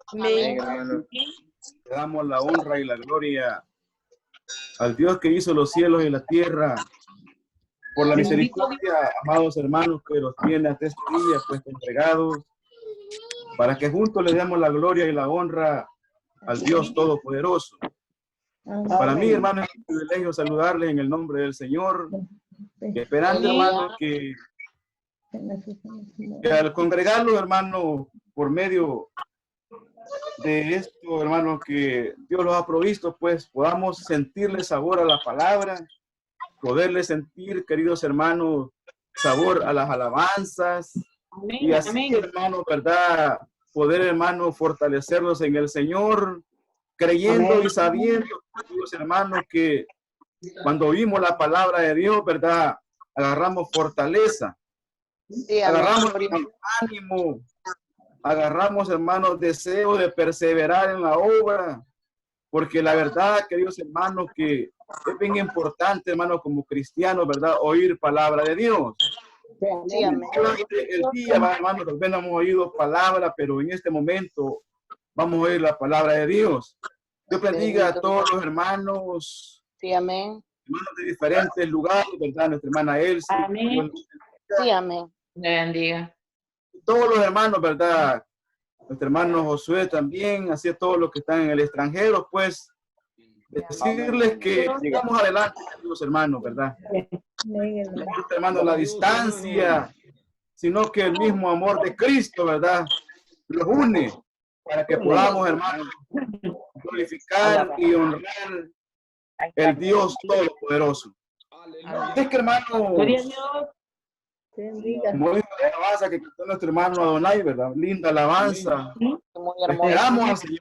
Amén, hermano. Le damos la honra y la gloria al Dios que hizo los cielos y la tierra, por la misericordia, amados hermanos, que los tiene hasta este día, pues entregados, para que juntos le demos la gloria y la honra al Dios Todopoderoso. Para mí, hermano, es un privilegio saludarles en el nombre del Señor, esperando, hermano, que al congregarlos, hermano, por medio de esto, hermano, que Dios los ha provisto, pues podamos sentirle sabor a la palabra, poderle sentir, queridos hermanos, sabor a las alabanzas, y así, hermano, ¿verdad? Poder, hermano, fortalecerlos en el Señor, creyendo y sabiendo, queridos hermanos, que cuando oímos la palabra de Dios, ¿verdad? Agarramos fortaleza, agarramos ánimo, agarramos, hermanos, deseo de perseverar en la obra, porque la verdad, queridos hermanos, que es bien importante, hermanos, como cristianos, ¿verdad? Oír palabra de Dios. Sí, el día, hermanos, tal vez no hemos oído palabra, pero en este momento vamos a oír la palabra de Dios. Dios bendiga a todos los hermanos. Sí, amén. Hermanos de diferentes lugares, ¿verdad? Nuestra hermana Elsie. Amén. Sí, amén. Bendiga. Todos los hermanos, ¿verdad? Nuestro hermano Josué también, así es todos los que están en el extranjero, pues decirles que sigamos adelante, los hermanos, ¿verdad? No hermano, la distancia, sino que el mismo amor de Cristo, ¿verdad? Los une para que podamos, hermanos, glorificar y honrar el Dios Todopoderoso. Es que, hermano, como dijo la alabanza que cantó nuestro hermano Adonai, ¿verdad? Linda alabanza. Esperamos al Señor.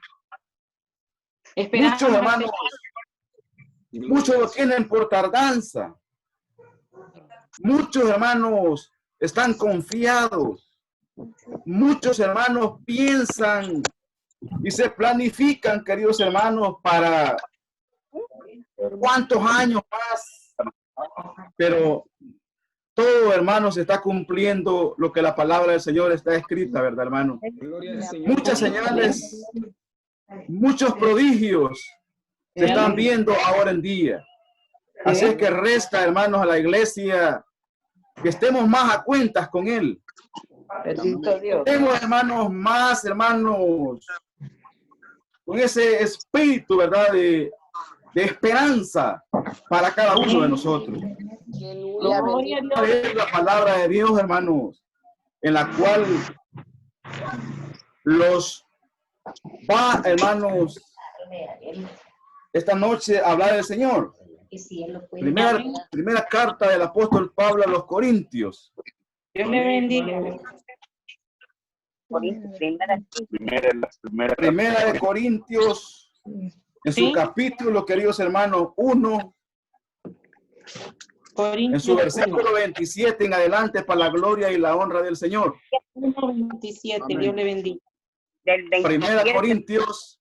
Muchos hermanos, muchos lo tienen por tardanza. Muchos hermanos están confiados. Muchos hermanos piensan y se planifican, queridos hermanos, para cuántos años más. Pero todo, hermano, se está cumpliendo lo que la palabra del Señor está escrita, ¿verdad, hermano? Muchas señales, muchos prodigios se están viendo ahora en día. Así es que resta, hermanos, a la iglesia que estemos más a cuentas con Él. Tenemos, hermanos, más, hermanos, con ese espíritu, ¿verdad? De esperanza para cada uno de nosotros. Es la palabra de Dios, hermanos, en la cual los va, hermanos, esta noche a hablar del Señor. Primera carta del apóstol Pablo a los Corintios. Dios le bendiga. Primera de Corintios, en su capítulo, queridos hermanos, 1, en su versículo 27 en adelante, para la gloria y la honra del Señor. 1:27, Dios le bendiga. Primera Corintios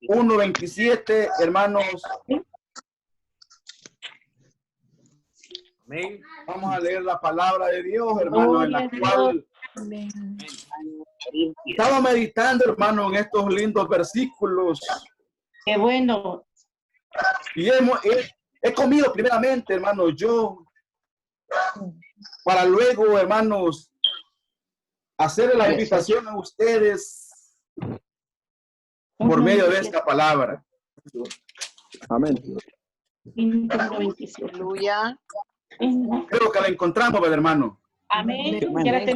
1:27, hermanos. Amén. Vamos a leer la palabra de Dios, hermanos, en la cual estaba meditando, hermano, en estos lindos versículos. Qué bueno. Y he comido primeramente, hermano, yo, para luego, hermanos, hacer la invitación a ustedes por medio de esta palabra. Amén. Aleluya. Creo que la encontramos, hermano. Amén.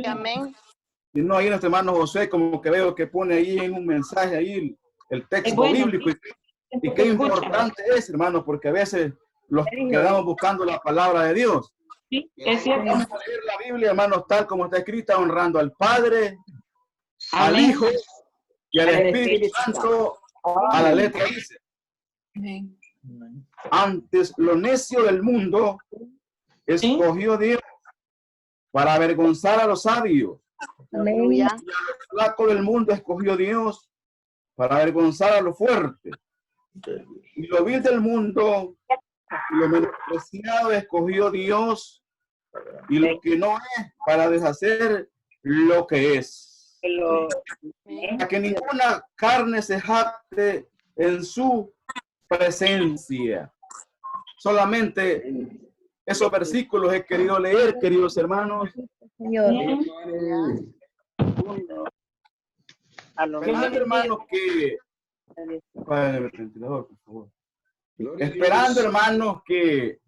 Amén. Y no, ahí nuestro hermano José, como que veo que pone ahí en un mensaje ahí el texto bíblico. Y qué importante es, hermano, porque a veces los quedamos buscando la palabra de Dios. Sí, es cierto. Vamos a leer la Biblia, hermanos, tal como está escrita, honrando al Padre, al Hijo y al Espíritu Santo, a la letra dice. Amén. Antes lo necio del mundo escogió Dios para avergonzar a los sabios. Aleluya. Y a los flacos del mundo escogió Dios para avergonzar a los fuertes. Y lo vil del mundo y lo menospreciado escogió Dios, y lo que no es, para deshacer lo que es. Amén. Para que ninguna carne se jacte en su presencia. Solamente esos versículos he querido leer, queridos hermanos. Señor. Esperando, hermanos, que... Padre, el ventilador, por favor. Esperando, hermanos, que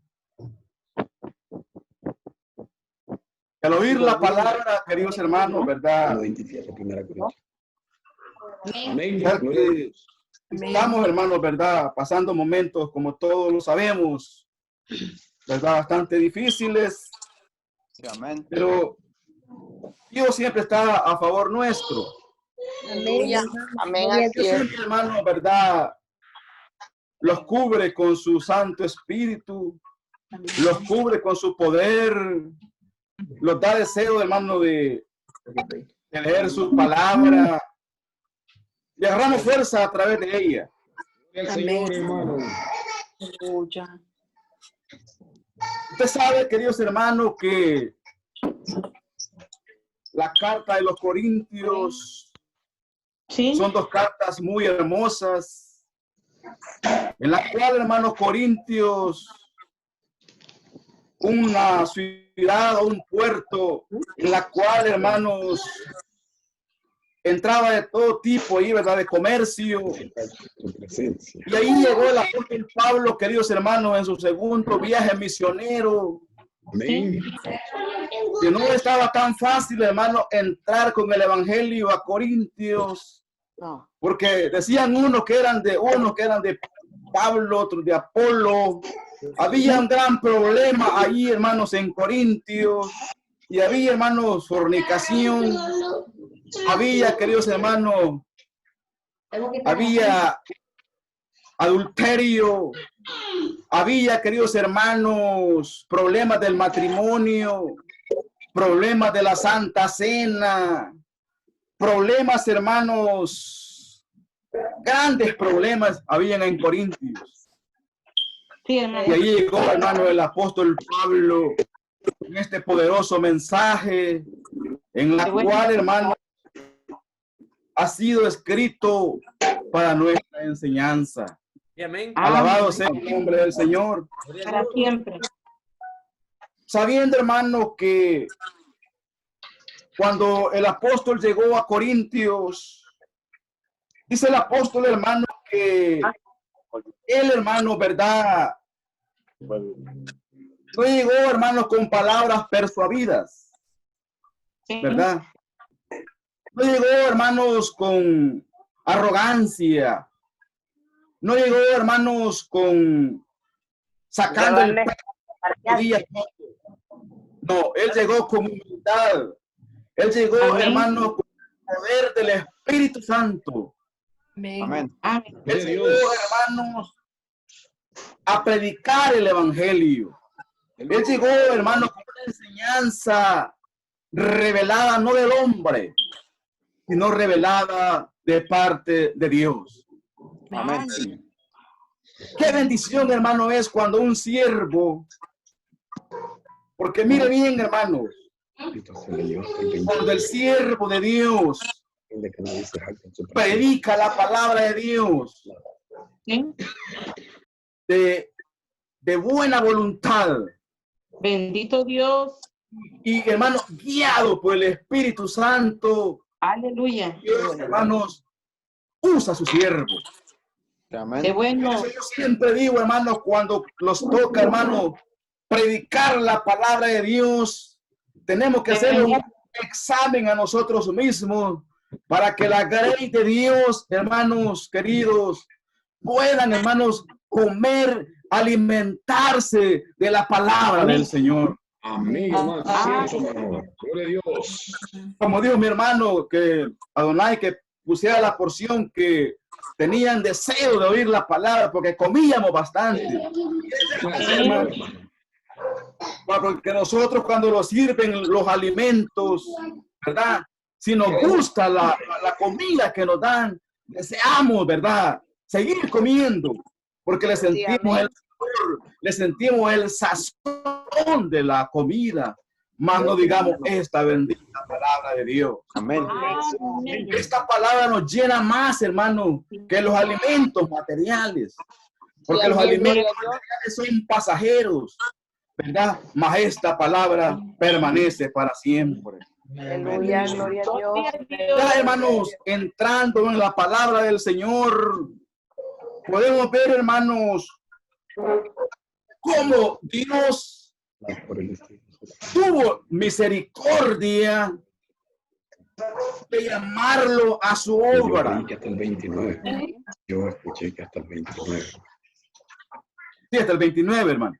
al oír la palabra, queridos hermanos, ¿verdad? Ya que estamos, hermanos, ¿verdad? Pasando momentos, como todos lo sabemos, ¿verdad? Bastante difíciles. Pero Dios siempre está a favor nuestro. Amén. Amén. Dios Así es. siempre, hermanos, ¿verdad? Los cubre con su Santo Espíritu, los cubre con su poder, los da deseo, hermano, de leer su palabra y agarramos fuerza a través de ella. Usted sabe, queridos hermanos, que la carta de los Corintios son dos cartas muy hermosas, en la cual, hermanos, Corintios, una ciudad o un puerto en la cual, hermanos, entraba de todo tipo ahí, ¿verdad? De comercio. Y ahí llegó el apóstol Pablo, queridos hermanos, en su segundo viaje misionero. Amén. Que no estaba tan fácil, hermano, entrar con el evangelio a Corintios. No. Porque decían unos que eran de Pablo, otros de Apolo. Había un gran problema ahí, hermanos, en Corintios. Y había, hermanos, fornicación. Había, queridos hermanos, había adulterio. Había, queridos hermanos, problemas del matrimonio, problemas de la Santa Cena, problemas, hermanos, grandes problemas habían en Corintios. Sí, hermano. Y ahí llegó, hermano, el apóstol Pablo con este poderoso mensaje en la cual, hermano, ha sido escrito para nuestra enseñanza. Amén. Alabado sea el nombre del Señor. Para siempre. Sabiendo, hermano, que cuando el apóstol llegó a Corintios, dice el apóstol, hermano, que él, hermano, ¿verdad? No llegó, hermano, con palabras persuadidas, ¿verdad? No llegó, hermanos, con arrogancia. No llegó, hermanos, con sacando el no, él llegó con humildad. Él llegó, hermano, con el poder del Espíritu Santo. Amén. Él llegó, hermanos, a predicar el evangelio. Él llegó, hermano, con una enseñanza revelada no del hombre, sino revelada de parte de Dios. Amén. Qué bendición, hermano, es cuando un siervo, porque mire bien, hermanos, cuando el siervo de Dios predica la palabra de Dios de buena voluntad. Bendito Dios. Y, hermanos, guiado por el Espíritu Santo, Aleluya. Dios, hermanos, usa a sus siervos. Qué bueno. Yo siempre digo, hermanos, cuando nos toca, hermanos, predicar la palabra de Dios, tenemos que hacer un examen a nosotros mismos para que la gracia de Dios, hermanos queridos, puedan, hermanos, comer, alimentarse de la palabra del Señor. Amén, hermano. Gloria a Dios. Como dijo mi hermano, que Adonai que pusiera la porción que tenían deseo de oír la palabra, porque comíamos bastante. Porque nosotros cuando nos sirven los alimentos, ¿verdad? Si nos gusta la comida que nos dan, deseamos, ¿verdad? Seguir comiendo, porque le sentimos el sabor, le sentimos el sazón de la comida. más no digamos esta bendita palabra de Dios. Amén. Amén. Esta palabra nos llena más, hermano, que los alimentos materiales. Porque los alimentos materiales son pasajeros, ¿verdad? Mas esta palabra permanece para siempre. Aleluya, gloria a Dios. Ya, hermanos, entrando en la palabra del Señor, podemos ver, hermanos, cómo Dios tuvo misericordia de llamarlo a su obra. Hasta el 29. Yo escuché que hasta el 29. Sí, hasta el 29, hermano.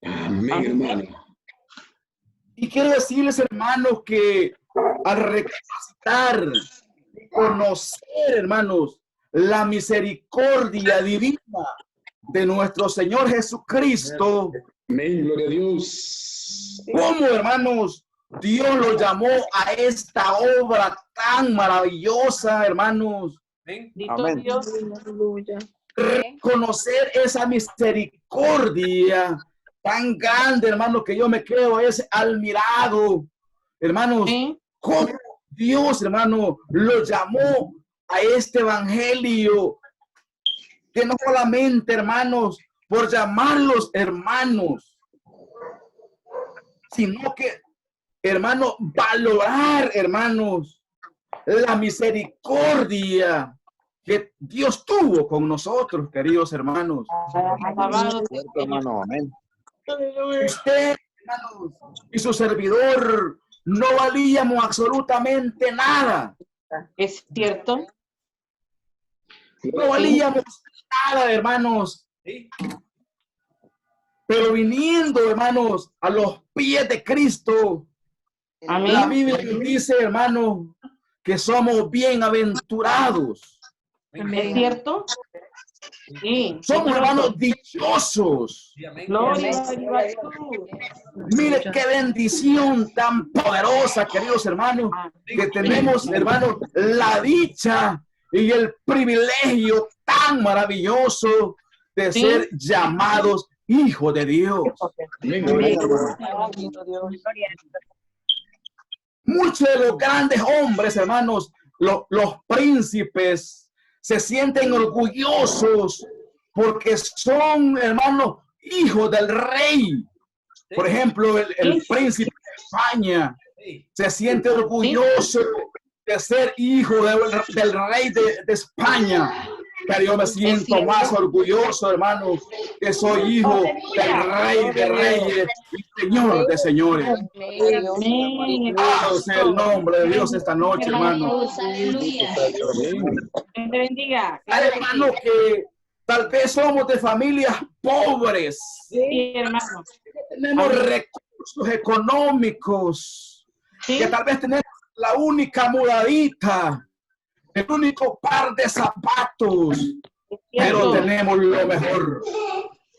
Amén, hermano. Y quiero decirles, hermanos, que al recapacitar, conocer, hermanos, la misericordia divina de nuestro Señor Jesucristo, Amén, gloria a Dios. cómo, hermanos, Dios lo llamó a esta obra tan maravillosa, hermanos. Bendito Amén. Dios. Aleluya. Reconocer esa misericordia tan grande, hermano, que yo me quedo es admirado, hermanos, Sí. cómo Dios, hermano, lo llamó a este evangelio, que no solamente, hermanos, por llamarlos hermanos, sino que, hermano, valorar, hermanos, la misericordia que Dios tuvo con nosotros, queridos hermanos. Alabado Cierto, hermano. Amén. Usted, hermanos, y su servidor no valíamos absolutamente nada. es cierto. No valíamos nada, hermanos. Pero viniendo, hermanos, a los pies de Cristo, la Amén. Biblia nos dice, hermanos, que somos bienaventurados. ¿Es cierto? Sí. Somos, hermanos, dichosos. Gloria a Dios. Mire qué bendición tan poderosa, queridos hermanos, que tenemos, hermanos, la dicha y el privilegio tan maravilloso de Sí. ser llamados hijos de Dios. Amén, hermano. Muchos de los grandes hombres, hermanos, los príncipes, se sienten orgullosos porque son, hermanos, hijos del rey. Por ejemplo, el príncipe de España se siente orgulloso de ser hijo del rey de España. Pero yo me siento más orgulloso, hermano, que soy hijo del rey de reyes y señor de señores. Amén. Alabado sea el nombre de Dios esta noche, hermano. Amén. Dios te bendiga. Hay hermanos que tal vez somos de familias pobres, Sí, hermano. tenemos recursos económicos, Sí. que tal vez tenemos la única mudadita, el único par de zapatos, Es pero cierto. tenemos lo mejor,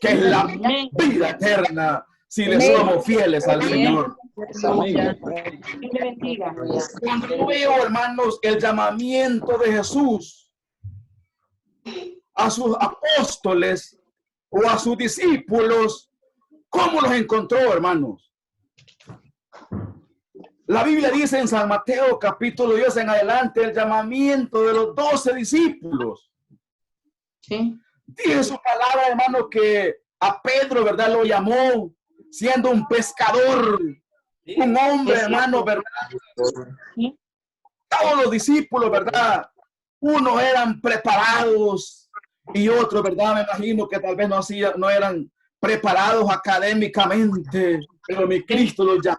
que es la Amén. vida eterna, si le somos fieles al Señor. Amén. Dios te bendiga. Cuando yo veo, hermanos, el llamamiento de Jesús a sus apóstoles o a sus discípulos, ¿cómo los encontró, hermanos? La Biblia dice en San Mateo capítulo 10 en adelante el llamamiento de los 12 discípulos. Sí. Dice su palabra, hermano, que a Pedro, ¿verdad? Lo llamó siendo un pescador, un hombre, hermano, ¿verdad? Sí. Todos los discípulos, ¿verdad? Unos eran preparados y otros, ¿verdad? Me imagino que tal vez no eran preparados académicamente, pero mi Cristo los llamó.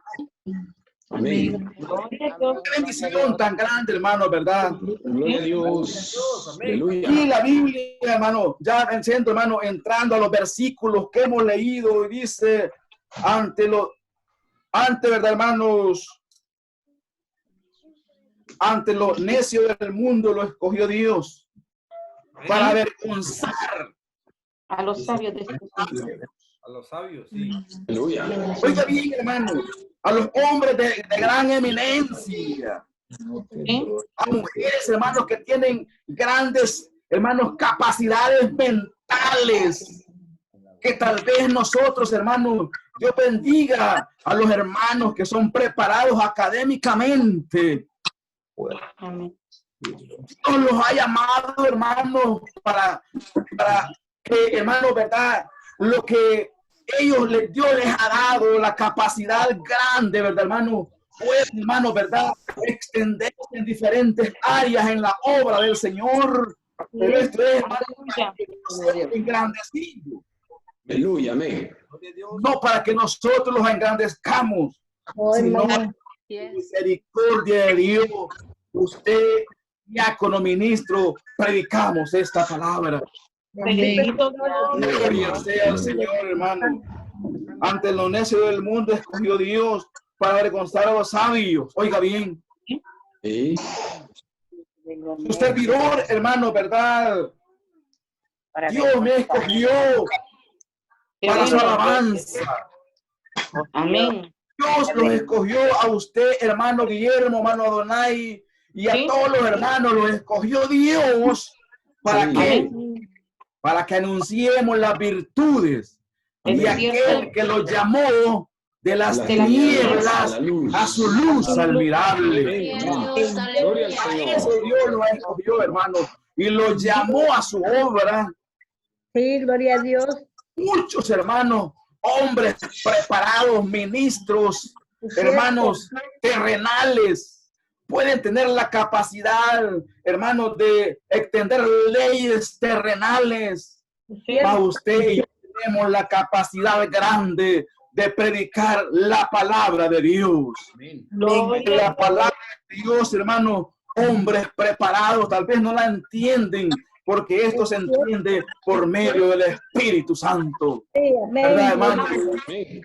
Amén. Gloria a Dios. Qué bendición tan grande, hermano, ¿verdad? Gloria a Dios. Y Aleluya. la Biblia, hermano, ya venciendo, hermano, entrando a los versículos que hemos leído, y dice, ante, ¿verdad, hermanos? Ante los necios del mundo lo escogió Dios para avergonzar. A los sabios de este siglo. A los sabios, sí. Aleluya. Oiga bien, hermano, a los hombres de gran eminencia, Sí. a mujeres, hermanos, que tienen grandes, hermanos, capacidades mentales, que tal vez nosotros, hermanos, Dios bendiga a los hermanos que son preparados académicamente. Amén. Dios los ha llamado, hermanos, para que, hermanos, ¿verdad? Lo que Dios les ha dado, la capacidad grande, ¿verdad, hermano? Pues, hermano, ¿verdad? Extenderse en diferentes áreas en la obra del Señor. Pero esto es, hermano, para que nos engrandecidos. Aleluya, amén. No para que nosotros los engrandezcamos, sino misericordia de Dios. Usted, diácono, ministro, predicamos esta palabra. Bendito Dios. Gloria sea al Señor, hermano. Ante lo necio del mundo escogió Dios para avergonzar a los sabios. Oiga bien. Sí. Su servidor, hermano, ¿verdad? Dios me escogió para su alabanza. Amén. Dios los escogió a usted, hermano Guillermo, hermano Adonai, y a todos los hermanos los escogió Dios. ¿Para Sí. qué? Amén. Para que anunciemos las virtudes Es de aquel cierto. que los llamó de las Las tinieblas a la luz. a su luz admirable. Amén. Gloria al Para Señor. eso Dios los escogió, hermano, y los llamó a su obra. Sí, gloria a Dios. Muchos hermanos, hombres preparados, ministros, hermanos terrenales, pueden tener la capacidad, hermanos, de extender leyes terrenales. Para usted y yo tenemos la capacidad grande de predicar la palabra de Dios. La palabra de Dios, hermano, hombres preparados, tal vez no la entienden, porque esto se entiende por medio del Espíritu Santo. Sí, ¿Verdad, amén. hermano? Amén.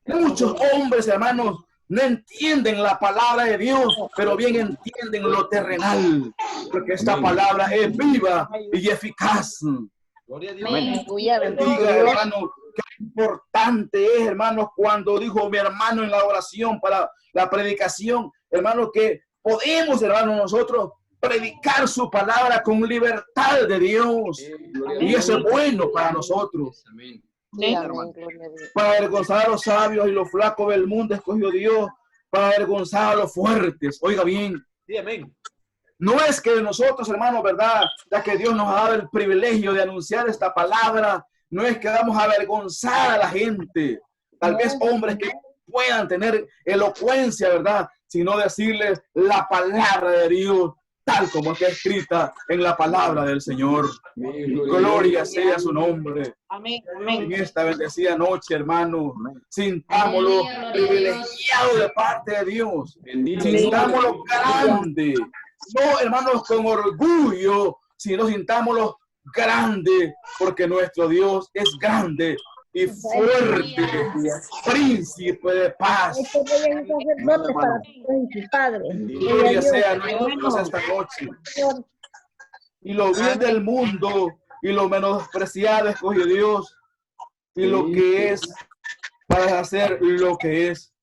Muchos hombres, hermanos, no entienden la palabra de Dios, pero bien entienden lo terrenal, porque esta Amén. palabra es viva y eficaz. Aleluya, bendito Diga, Dios. hermano, qué importante es, hermano, cuando dijo mi hermano en la oración para la predicación, hermano, que podemos, hermano, nosotros predicar su palabra con libertad de Dios. Y eso es bueno para nosotros. Sí, amén, gloria a Dios. Para avergonzar a los sabios y los flacos del mundo escogió Dios, para avergonzar a los fuertes. Oiga bien. Sí, amén. No es que nosotros, hermanos, ¿verdad? Ya que Dios nos ha dado el privilegio de anunciar esta palabra, no es que vamos a avergonzar a la gente. Tal vez hombres que puedan tener elocuencia, ¿verdad? Sino decirles la palabra de Dios, tal como está escrita en la palabra del Señor. Gloria sea su nombre. Amén. En Amén. esta bendecida noche, hermano, sintámoslo privilegiado de parte de Dios. Bendito Sintámoslo grande. No, hermanos, con orgullo, sino sintámoslo grande, porque nuestro Dios es grande y fuerte, príncipe de paz. Estos vayan sacerdotes para tu Padre. Gloria sea a nuestro Dios esta noche. Y lo vil del mundo y lo menospreciado escogió Dios, y lo que es para hacer lo que es.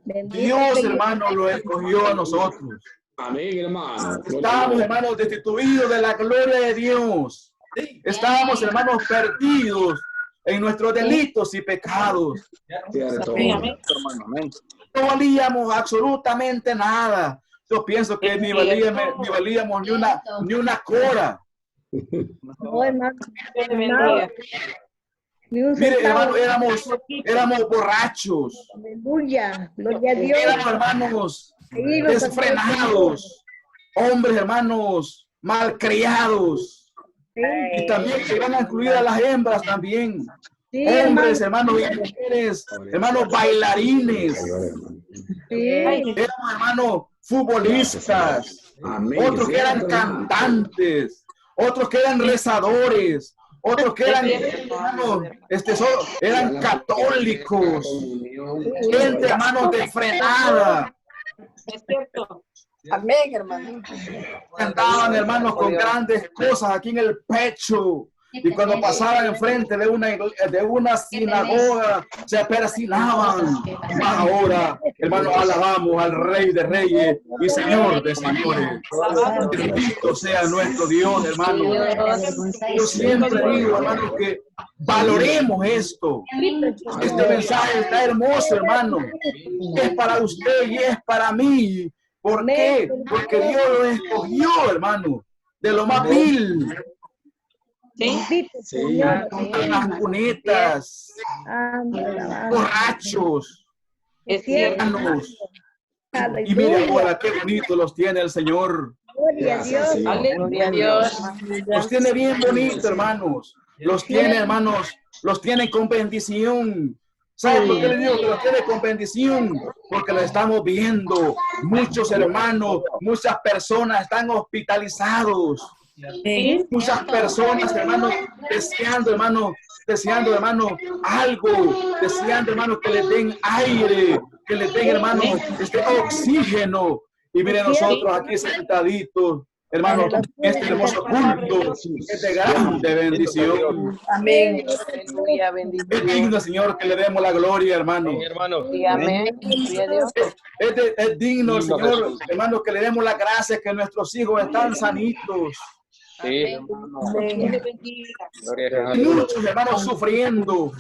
Dios, hermano, lo escogió a nosotros. Amén, hermano. Estábamos, hermanos, destituidos de la gloria de Dios. Estábamos, hermanos, perdidos en nuestros delitos y pecados. Cierto. Amén. No valíamos absolutamente nada. Yo pienso que ni valíamos ni una cora. No, hermano. Dios te bendiga. Ni un Mire, centavo. hermano, éramos borrachos. Aleluya, gloria a Dios. Éramos, hermanos, desfrenados. Hombres, hermanos, malcriados. Y también se van a incluir a las hembras también. Sí, Hombres, hermano. hermanos, y mujeres, hermanos, bailarines. Sí, Éramos, hermanos, futbolistas. Amén. Otros que eran cantantes. Otros que eran rezadores. Otros que eran, hermanos, eran católicos. Gente, hermanos, desfrenada. Es cierto. amén, hermano. Andaban, hermanos, con grandes cosas aquí en el pecho. Y cuando pasaban enfrente de una sinagoga, se persinaban. Mas ahora, hermano, alabamos al Rey de Reyes y Señor de Señores. Bendito sea nuestro Dios, hermano. Yo siempre digo, hermano, que valoremos esto. Este mensaje está hermoso, hermano. Es para usted y es para mí. ¿Por qué? Porque Dios lo escogió, hermano, de lo más vil. Sí. Las cunetas, borrachos, Es cierto. hermanos. Y mire ahora qué bonito los tiene el Señor. Aleluya, Dios. Los tiene bien bonitos, hermanos. Los tiene, hermanos, los tiene con bendición. ¿Sabe por qué le digo que los tiene con bendición? Porque lo estamos viendo. Muchos hermanos, muchas personas están hospitalizados. Muchas personas, hermanos, deseando, hermano, algo, deseando, hermano, que les den aire, que les den, hermano, este oxígeno. Y miren nosotros aquí sentaditos, hermano, este hermoso culto es de grande bendición. Amén. Aleluya, bendición. Es digno, Señor, que le demos la gloria, hermano. Sí, amén. Gloria a Dios. Es digno, Señor, hermano, que le demos la gracia que nuestros hijos están sanitos. Sí. Y muchos hermanos sufriendo.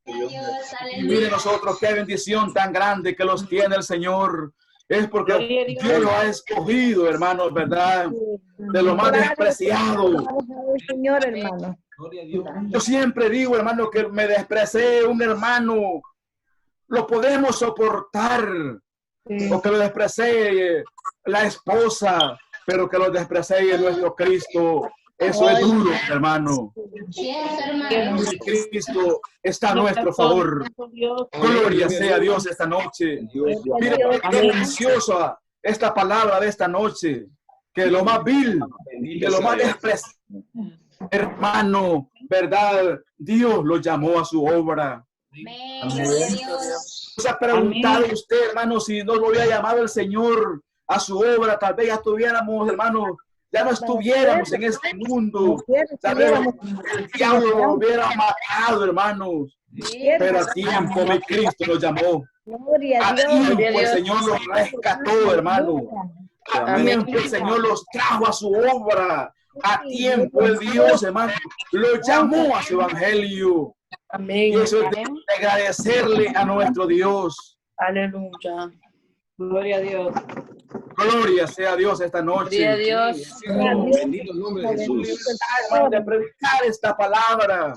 Y miren nosotros qué bendición tan grande que los tiene el Señor. Es porque Dios lo ha escogido, hermanos, ¿verdad? De lo más despreciado. Señor, hermano. Yo siempre digo, hermano, que me desprecie un hermano, lo podemos soportar. O que lo desprecie la esposa, pero que lo desprecie nuestro Cristo. Eso es duro, hermano. Cristo está a nuestro favor. Gloria sea a Dios esta noche. Mira qué preciosa esta palabra de esta noche. Que lo más vil, que lo más despreciado, hermano, ¿verdad? Dios lo llamó a su obra. ¿Se ha preguntado usted, hermano, si no lo había llamado el Señor a su obra? Tal vez ya estuviéramos, hermano, ya no estuviéramos en este mundo. Sabemos, el diablo lo hubiera matado, hermanos. Pero a tiempo mi Cristo lo llamó. A tiempo el Señor los rescató, hermano. A tiempo el Señor los trajo a su obra. A tiempo el Dios, hermano, lo llamó a su evangelio. Amén. Y eso es de agradecerle a nuestro Dios. Aleluya. Gloria a Dios. Gloria sea a Dios esta noche. Gloria a Dios. Bendito el nombre de Jesús. De predicar esta palabra.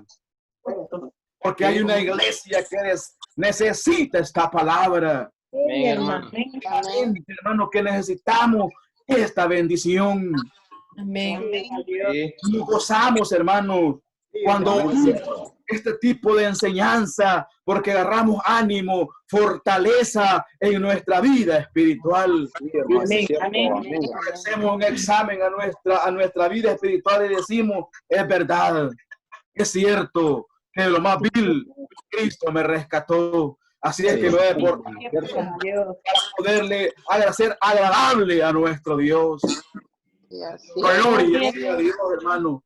Porque hay una iglesia que necesita esta palabra. Hermano, que necesitamos esta bendición. Amén. Y gozamos, hermano, cuando este tipo de enseñanza, porque agarramos ánimo, fortaleza en nuestra vida espiritual. Hacemos un examen a nuestra vida espiritual y decimos, es verdad, es cierto, que lo más vil, Cristo me rescató. Así es que lo he por para poderle hacer agradable a nuestro Dios. Gloria sea a Dios, hermano.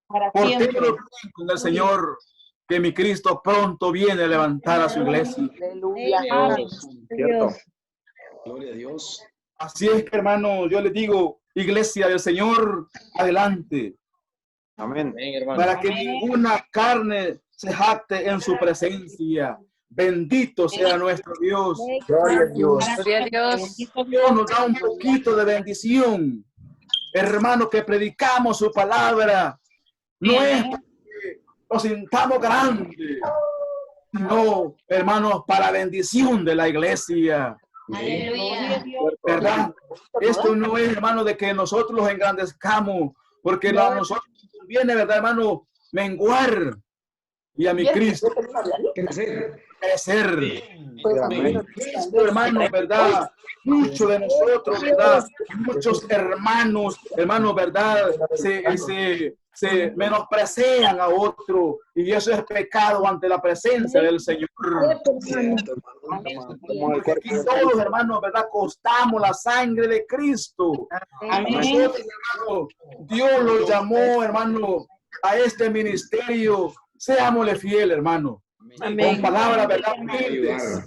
Por tengo con el Señor que mi Cristo pronto viene a levantar a su iglesia. Cierto. Gloria a Dios. Así es que, hermano, yo les digo, iglesia del Señor, adelante. Amén. Para que ninguna carne se jacte en su presencia. Bendito sea nuestro Dios. Gloria a Dios. Gloria a Dios. Dios nos da un poquito de bendición. Hermano, que predicamos su palabra. No es porque nos sintamos grandes, no, hermanos, para bendición de la iglesia. ¿Verdad? Esto no es, hermano, de que nosotros los engrandezcamos, porque a nosotros viene, ¿verdad, hermano? Menguar. Y a mi Cristo crecer. Hermano, ¿verdad? Muchos de nosotros, ¿verdad? Muchos hermanos, ¿verdad? Se menosprecian a otro, y eso es pecado ante la presencia del Señor. Porque aquí todos, hermanos, ¿verdad? Costamos la sangre de Cristo. Nosotros, hermano, Dios lo llamó, hermano, a este ministerio, seámosle fiel, hermano. Amén. Con palabras, ¿verdad? Humildes.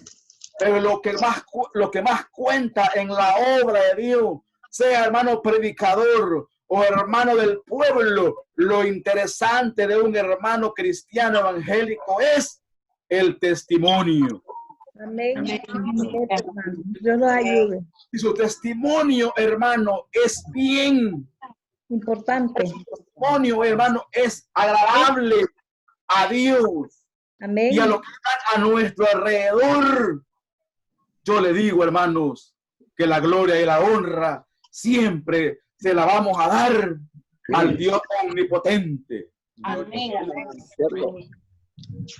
Pero lo que más cuenta en la obra de Dios, sea hermano predicador o hermano del pueblo, lo interesante de un hermano cristiano evangélico es el testimonio. Amén. Dios nos ayude. Y su testimonio, hermano, es bien Importante. su testimonio, hermano, es agradable a Dios Amén. y a los que están a nuestro alrededor. Yo le digo, hermanos, que la gloria y la honra siempre se la vamos a dar al Dios omnipotente. Amén.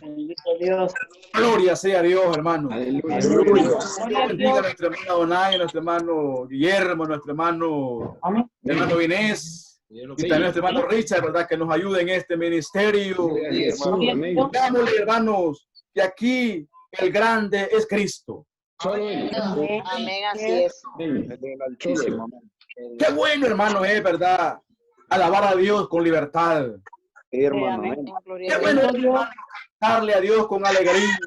Bendito Dios. Gloria sea a Dios, hermano. Aleluya. Aleluya. Bendiga a nuestro hermano Donay, a nuestro hermano Guillermo, a nuestro hermano Inés, y también a nuestro hermano Richard, ¿verdad? Que nos ayude en este ministerio. Amén. Dámosle, hermanos, que aquí el grande es Cristo. Solo Él. Amén, así es. Qué bueno, hermano, es verdad. Alabar a Dios con libertad. Amén. Gloria Qué a bueno, Dios. hermano, darle a Dios con alegría.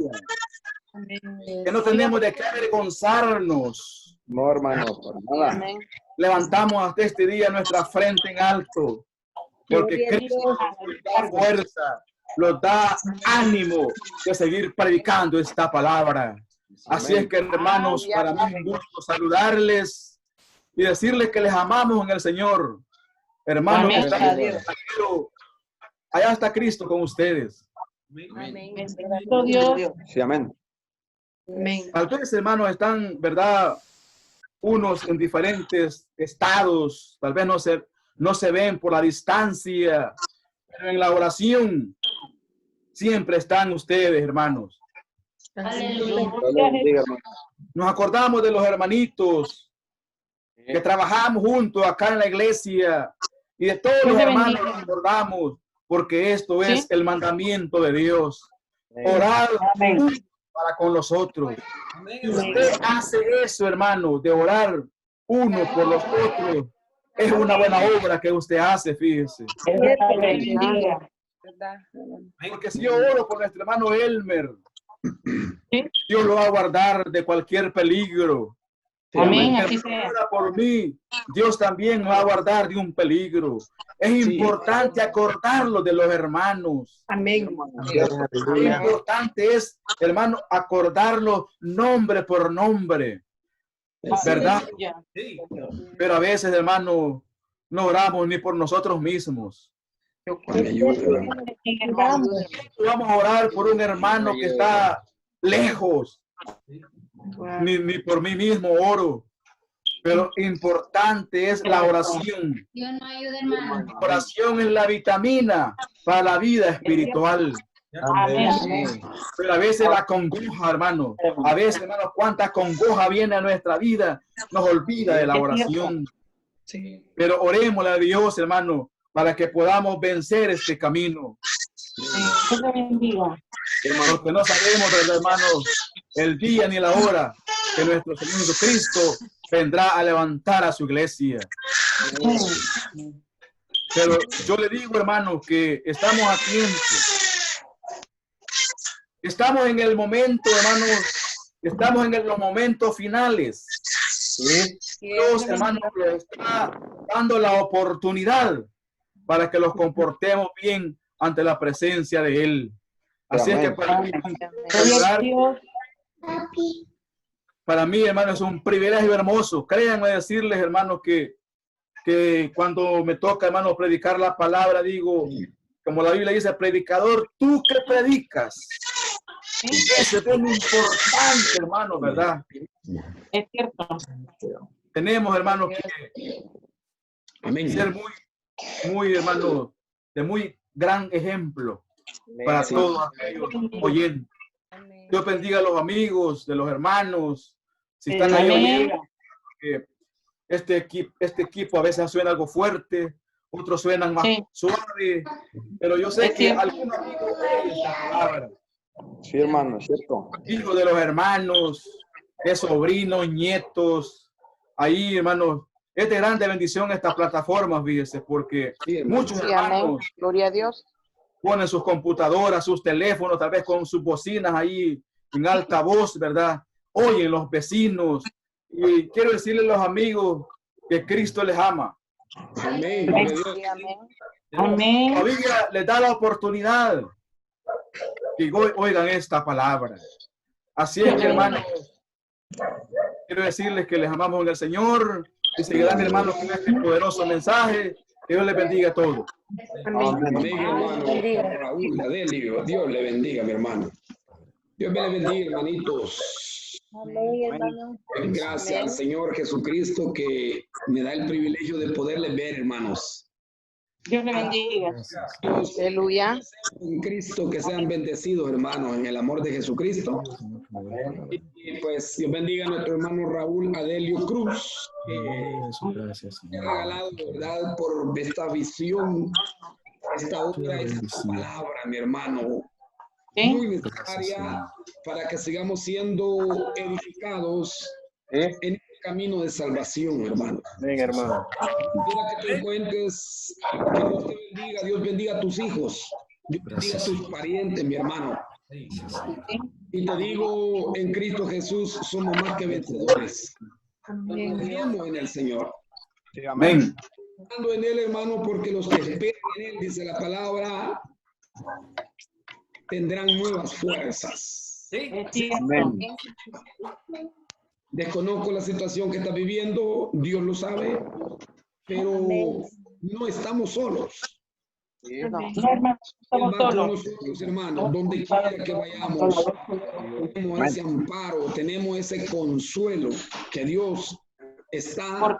Que no tenemos de qué avergonzarnos. No, hermano, por nada. Amén. Levantamos hasta este día nuestra frente en alto. Porque Gloria a Cristo Dios. nos da fuerza, nos da ánimo de seguir predicando esta palabra. Así es que, hermanos, para mí es un gusto saludarles y decirles que les amamos en el Señor. Hermanos, Amén. estamos Dios. allá está Cristo con ustedes. Amén. Bendito Dios. Sí, amén. Amén. Tal vez, hermanos, están, ¿verdad? Unos en diferentes estados, tal vez no se ven por la distancia, pero en la oración siempre están ustedes, hermanos. Aleluya. Nos acordamos de los hermanitos que trabajamos juntos acá en la iglesia y de todos los hermanos nos acordamos porque esto es el mandamiento de Dios. Orar para con los otros. Si usted hace eso, hermano, de orar uno por los otros, es una buena obra que usted hace, fíjese. Porque si yo oro por nuestro hermano Elmer, Dios lo va a guardar de cualquier peligro. Amén, Si así el sea. hermano ora por mí, Dios también me va a guardar de un peligro. Es importante acordarlo de los hermanos. Amén. Lo importante es, hermano, acordarlo nombre por nombre. ¿Verdad? Pero a veces, hermano, no oramos ni por nosotros mismos. Vamos a orar por un hermano que está lejos. Ni por mí mismo oro. Pero importante es la oración. La oración es la vitamina para la vida espiritual. Pero a veces la congoja, hermano. A veces, hermano, cuánta congoja viene a nuestra vida. Nos olvida de la oración. Pero orémosle a Dios, hermano, para que podamos vencer este camino. Porque no sabemos, ¿verdad, hermano, el día ni la hora que nuestro Señor Jesucristo vendrá a levantar a su iglesia. Pero yo le digo, hermano, que estamos a tiempo. Estamos en el momento, hermano, estamos en los momentos finales. Dios, hermano, nos está dando la oportunidad para que los comportemos bien ante la presencia de Él. Así es que para mí, hermano, es un privilegio hermoso. Créanme decirles, hermano, que cuando me toca, hermano, predicar la palabra, digo, como la Biblia dice, predicador, ¿tú qué predicas? Eso es muy importante, hermano, ¿verdad? Es cierto. Tenemos, hermano, que ser muy, hermano, de muy gran ejemplo para todos aquellos oyentes. Dios bendiga a los amigos, de los hermanos. Si están ahí oyendo, este equipo a veces suena algo fuerte, otros suenan más suave, pero yo sé que algunos amigos oyen esta palabra. Sí, hermano, es cierto. Hijos de los hermanos, de sobrinos, nietos, ahí, hermanos, Es de grande bendición estas plataformas, fíjese, porque Sí, hermano. muchos Sí, amén. hermanos Gloria a Dios. ponen sus computadoras, sus teléfonos, tal vez con sus bocinas ahí en alta voz, ¿verdad? Oyen los vecinos. Y quiero decirles a los amigos que Cristo les ama. Amén. Gloria a Dios. Sí, amén. Amén. La Biblia les da la oportunidad que oigan esta palabra. Así es que, hermanos, quiero decirles que les amamos en el Señor y seguirán, hermanos, con este poderoso mensaje. Que Dios les bendiga a todos. Amén, hermano. Raúl Adelio, Dios le bendiga, mi hermano. Dios me le bendiga, hermanitos. Amén, hermano. Gracias al Señor Jesucristo que me da el privilegio de poderle ver, hermanos. Dios le bendiga. Dios, Aleluya. en Cristo, que sean bendecidos, hermanos, en el amor de Jesucristo. Y pues Dios bendiga a nuestro hermano Raúl Adelio Cruz, que me ha regalado, ¿verdad?, por esta visión, esta obra, esta palabra, mi hermano, muy necesaria para que sigamos siendo edificados en el camino de salvación, hermano. Amén, hermano. Quiero que te cuentes, que Dios te bendiga, Dios bendiga a tus hijos, Dios bendiga a tus parientes, mi hermano. Y te digo, en Cristo Jesús somos más que vencedores. Confiemos en el Señor. Sí, amén. Amén. Confiando en Él, hermano, porque los que esperan en Él, dice la palabra, tendrán nuevas fuerzas. Es cierto. Amén. Desconozco la situación que estás viviendo, Dios lo sabe, pero no estamos solos. Sí, No. No, hermano, Él estamos va con solos. nosotros, hermanos, donde quiera que vayamos. Tenemos ese amparo, tenemos ese consuelo, que Dios está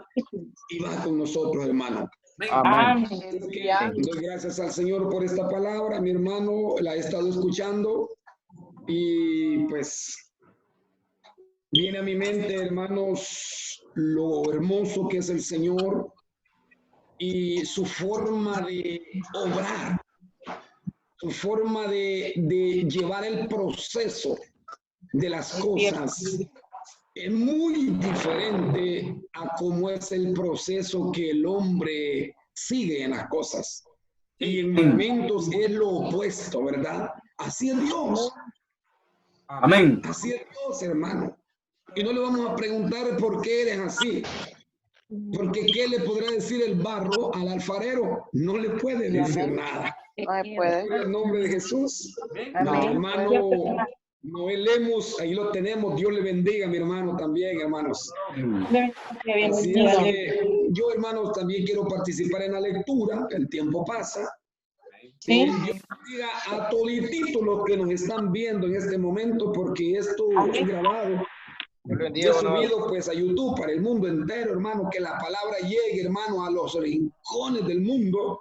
y va con nosotros, hermano. amén. Así que doy gracias al Señor por esta palabra, mi hermano, la he estado escuchando y pues viene a mi mente, hermanos, lo hermoso que es el Señor y su forma de obrar, su forma de llevar el proceso de las cosas. Es muy diferente a cómo es el proceso que el hombre sigue en las cosas. Y en momentos es lo opuesto, ¿verdad? Así es Dios. Amén. Así es Dios, hermano. Y no le vamos a preguntar por qué eres así. Porque ¿qué le podrá decir el barro al alfarero? No le puede decir nada. No se puede. En el nombre de Jesús. Amén. No, hermano Noel Lemos, ahí lo tenemos. Dios le bendiga, mi hermano, también, hermanos. Así es que yo, hermanos, también quiero participar en la lectura. El tiempo pasa. Sí. Dios bendiga a todititos los que nos están viendo en este momento, porque esto es grabado. Yo he subido pues a YouTube para el mundo entero, hermano, que la palabra llegue, hermano, a los rincones del mundo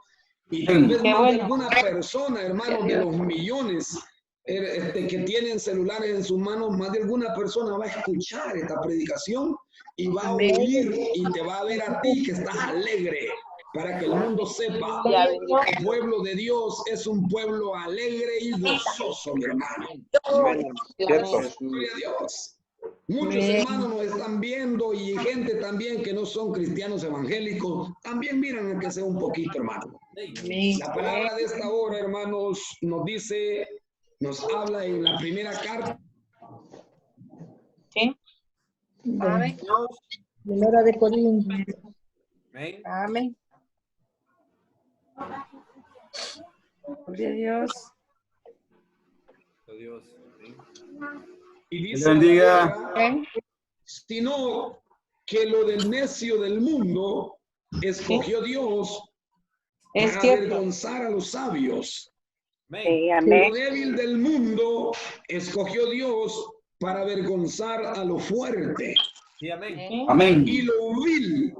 y tal vez más de alguna persona, hermano, de los millones que tienen celulares en sus manos, más de alguna persona va a escuchar esta predicación y va a oír y te va a ver a ti que estás alegre, para que el mundo sepa que el pueblo de Dios es un pueblo alegre y gozoso, mi hermano. Amén. Cierto. Gloria a Dios. Muchos hermanos nos están viendo y gente también que no son cristianos evangélicos, también miran a que sea un poquito, hermano. La palabra de esta hora, hermanos, nos dice, nos habla en la primera carta. Sí. Amén. Primera de Corintios. Amén. Gloria a Dios. Y Dios dice, bendiga. sino que lo del necio del mundo escogió Dios Es para cierto. avergonzar a los sabios. Sí, Y amén. lo débil del mundo escogió Dios para avergonzar a lo fuerte. Amén. Y lo vil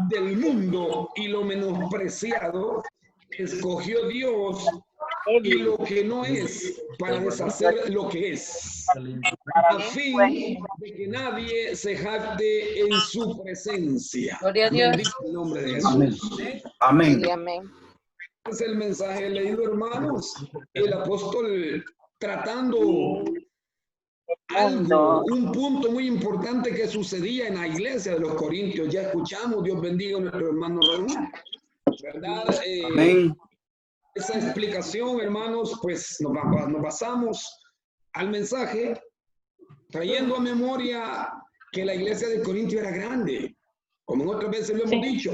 del mundo y lo menospreciado escogió Dios y lo que no es para deshacer lo que es, a fin de que nadie se jacte en su presencia. Gloria a Dios. Bendito el nombre de Amén. Jesús. Amén. Sí, amén. Es el mensaje leído, hermanos. El apóstol tratando un punto muy importante que sucedía en la iglesia de los Corintios. Ya escuchamos, Dios bendiga a nuestro hermano Raúl, ¿verdad? Amén. Esa explicación, hermanos, pues nos basamos al mensaje, trayendo a memoria que la iglesia de Corintio era grande. Como en otras veces lo hemos dicho,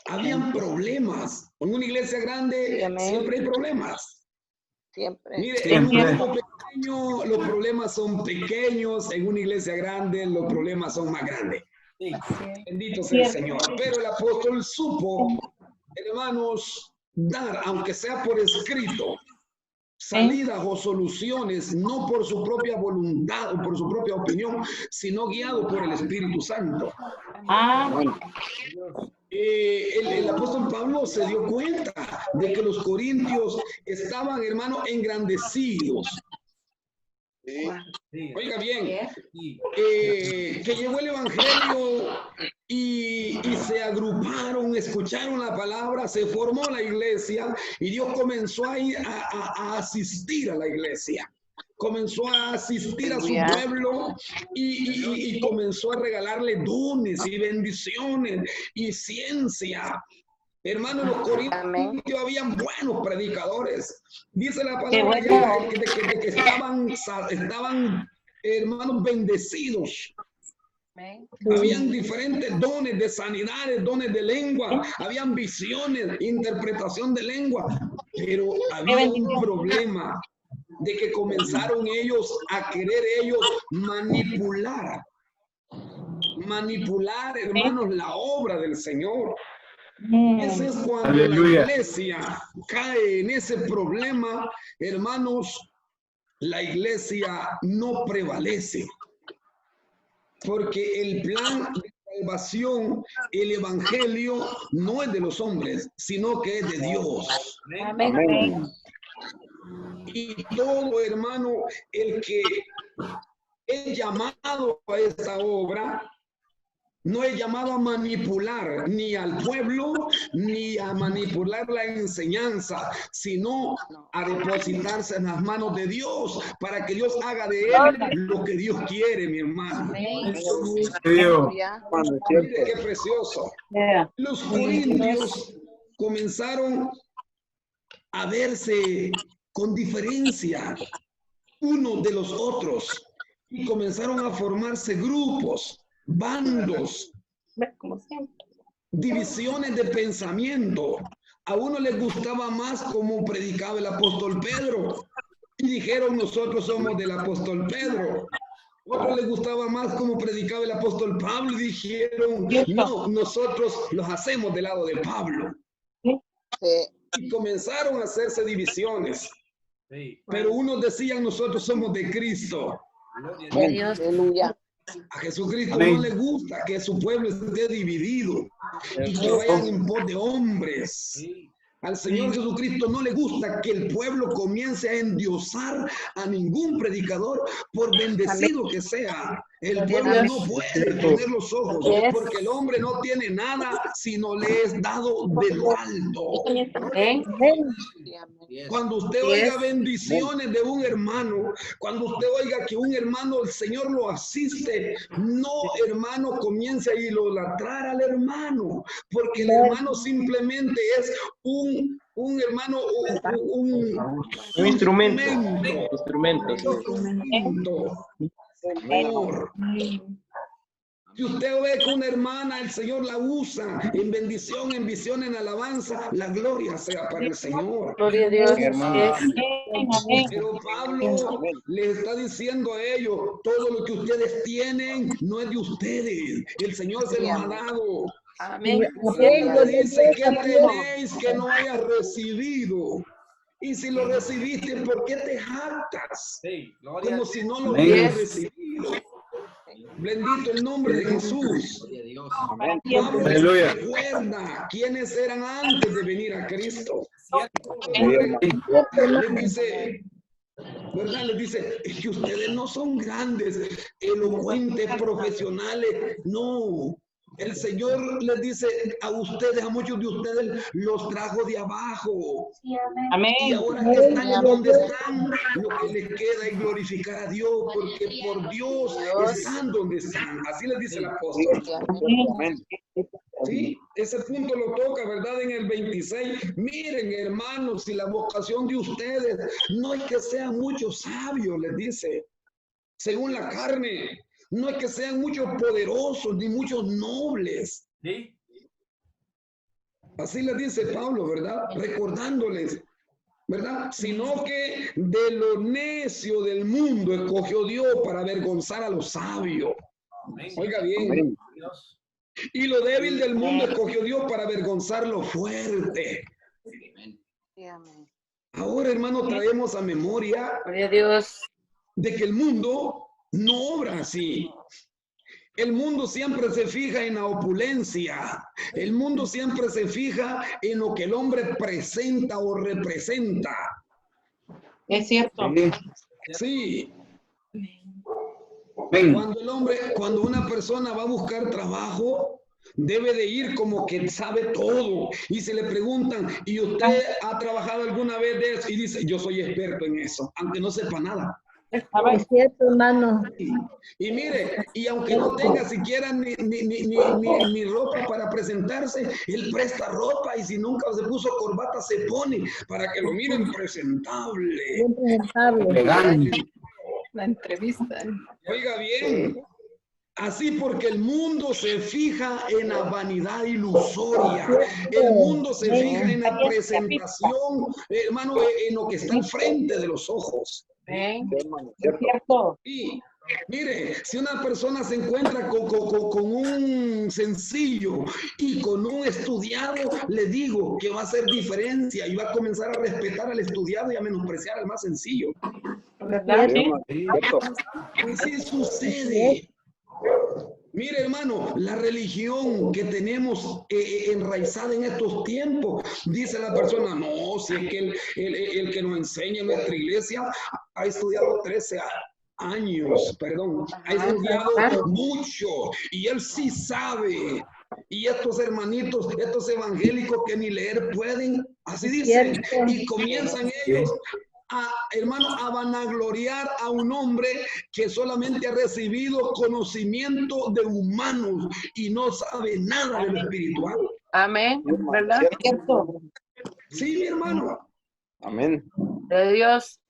habían problemas. En una iglesia grande siempre hay problemas. Siempre. Mire, en un grupo pequeño los problemas son pequeños, en una iglesia grande los problemas son más grandes. Bendito sea el Señor. Pero el apóstol supo, hermanos, dar, aunque sea por escrito, salidas o soluciones, no por su propia voluntad o por su propia opinión, sino guiado por el Espíritu Santo. El apóstol Pablo se dio cuenta de que los corintios estaban, hermanos, engrandecidos. Oiga bien, que llegó el evangelio y se agruparon, escucharon la palabra, se formó la iglesia y Dios comenzó a asistir a la iglesia. Comenzó a asistir a su pueblo y comenzó a regalarle dones y bendiciones y ciencia. Hermanos, los corintios habían buenos predicadores. Dice la palabra de que estaban, hermanos, bendecidos. Habían diferentes dones de sanidades, dones de lengua, habían visiones, interpretación de lengua, pero había un problema de que comenzaron ellos a querer manipular, hermanos, la obra del Señor. Ese es cuando la iglesia cae en ese problema, hermanos, la iglesia no prevalece. Porque el plan de salvación, el evangelio, no es de los hombres, sino que es de Dios. Amén. Y todo, hermano, el que es llamado a esta obra, no es llamado a manipular ni al pueblo, ni a manipular la enseñanza, sino a depositarse en las manos de Dios, para que Dios haga de él lo que Dios quiere, mi hermano. Mire qué precioso. Los corintios comenzaron a verse con diferencia unos de los otros y comenzaron a formarse grupos, bandos, divisiones de pensamiento. A uno les gustaba más como predicaba el apóstol Pedro y dijeron: nosotros somos del apóstol Pedro. Otros les gustaba más como predicaba el apóstol Pablo y dijeron: no, nosotros los hacemos del lado de Pablo. Y comenzaron a hacerse divisiones. Pero unos decían: nosotros somos de Cristo. Aleluya. A Jesucristo no le gusta que su pueblo esté dividido y que vayan en pos de hombres. Al Señor Jesucristo no le gusta que el pueblo comience a endiosar a ningún predicador, por bendecido que sea. El pueblo no puede poner los ojos, porque el hombre no tiene nada si no le es dado de lo alto. Cuando usted oiga bendiciones de un hermano, cuando usted oiga que un hermano, el Señor lo asiste, no, hermano, comience a idolatrar al hermano, porque el hermano simplemente es un hermano, un instrumento. Señor. Si usted ve que una hermana, el Señor la usa en bendición, en visión, en alabanza, la gloria sea para el Señor. Gloria a Dios. Pero Pablo le está diciendo a ellos: todo lo que ustedes tienen no es de ustedes, el Señor se lo ha dado. Amén. Dice: que tenéis que no hayas recibido. Y si lo recibiste, ¿por qué te jactas? Como si no lo hubieras recibido. Bendito el nombre de Jesús. Pablo recuerda quiénes eran antes de venir a Cristo. Les dice, ¿verdad? Les dice: es que ustedes no son grandes, elocuentes, profesionales. No. El Señor les dice a ustedes, a muchos de ustedes, los trajo de abajo. Amén. Y ahora que están donde están, lo que les queda es glorificar a Dios, porque por Dios están donde están. Así les dice el apóstol. Amén. Sí, ese punto lo toca, ¿verdad? En el 26. Miren, hermanos, si la vocación de ustedes no es que sean muchos sabios, les dice, según la carne. No es que sean muchos poderosos ni muchos nobles. ¿Sí? Así les dice Pablo, ¿verdad? Recordándoles, ¿verdad? Sino que de lo necio del mundo escogió Dios para avergonzar a los sabios. Amén. Oiga bien. Amén. Dios. Y lo débil del mundo escogió Dios para avergonzar lo fuerte. Sí, amén. Ahora, hermano, traemos a memoria Gloria a Dios. de que el mundo no obra así. El mundo siempre se fija en la opulencia. El mundo siempre se fija en lo que el hombre presenta o representa. Es cierto. Sí. Amén. Cuando una persona va a buscar trabajo, debe de ir como que sabe todo. Y se le preguntan, ¿y usted ha trabajado alguna vez de eso? Y dice, yo soy experto en eso, aunque no sepa nada. Es cierto, hermano. Y mire, y aunque no tenga siquiera ni ropa para presentarse, él presta ropa y si nunca se puso corbata se pone para que lo miren presentable. Bien presentable. Elegante. La entrevista. Oiga bien, así porque el mundo se fija en la vanidad ilusoria. El mundo se fija en la presentación, hermano, en lo que está al frente de los ojos. Amén. Cierto. Cierto. Y mire, si una persona se encuentra con un sencillo y con un estudiado, le digo que va a hacer diferencia y va a comenzar a respetar al estudiado y a menospreciar al más sencillo. ¿Verdad? Cierto. Así sucede. Mire, hermano, la religión que tenemos enraizada en estos tiempos, dice la persona, no, si es que el que nos enseña en nuestra iglesia ha estudiado 13 años, perdón, ha estudiado mucho y él sí sabe. Y estos hermanitos, estos evangélicos que ni leer pueden, así dicen, y comienzan ellos hermano, a vanagloriar a un hombre que solamente ha recibido conocimiento de humanos y no sabe nada de lo espiritual. Amén. ¿Verdad? Cierto. Sí, mi hermano. Amén. De Dios.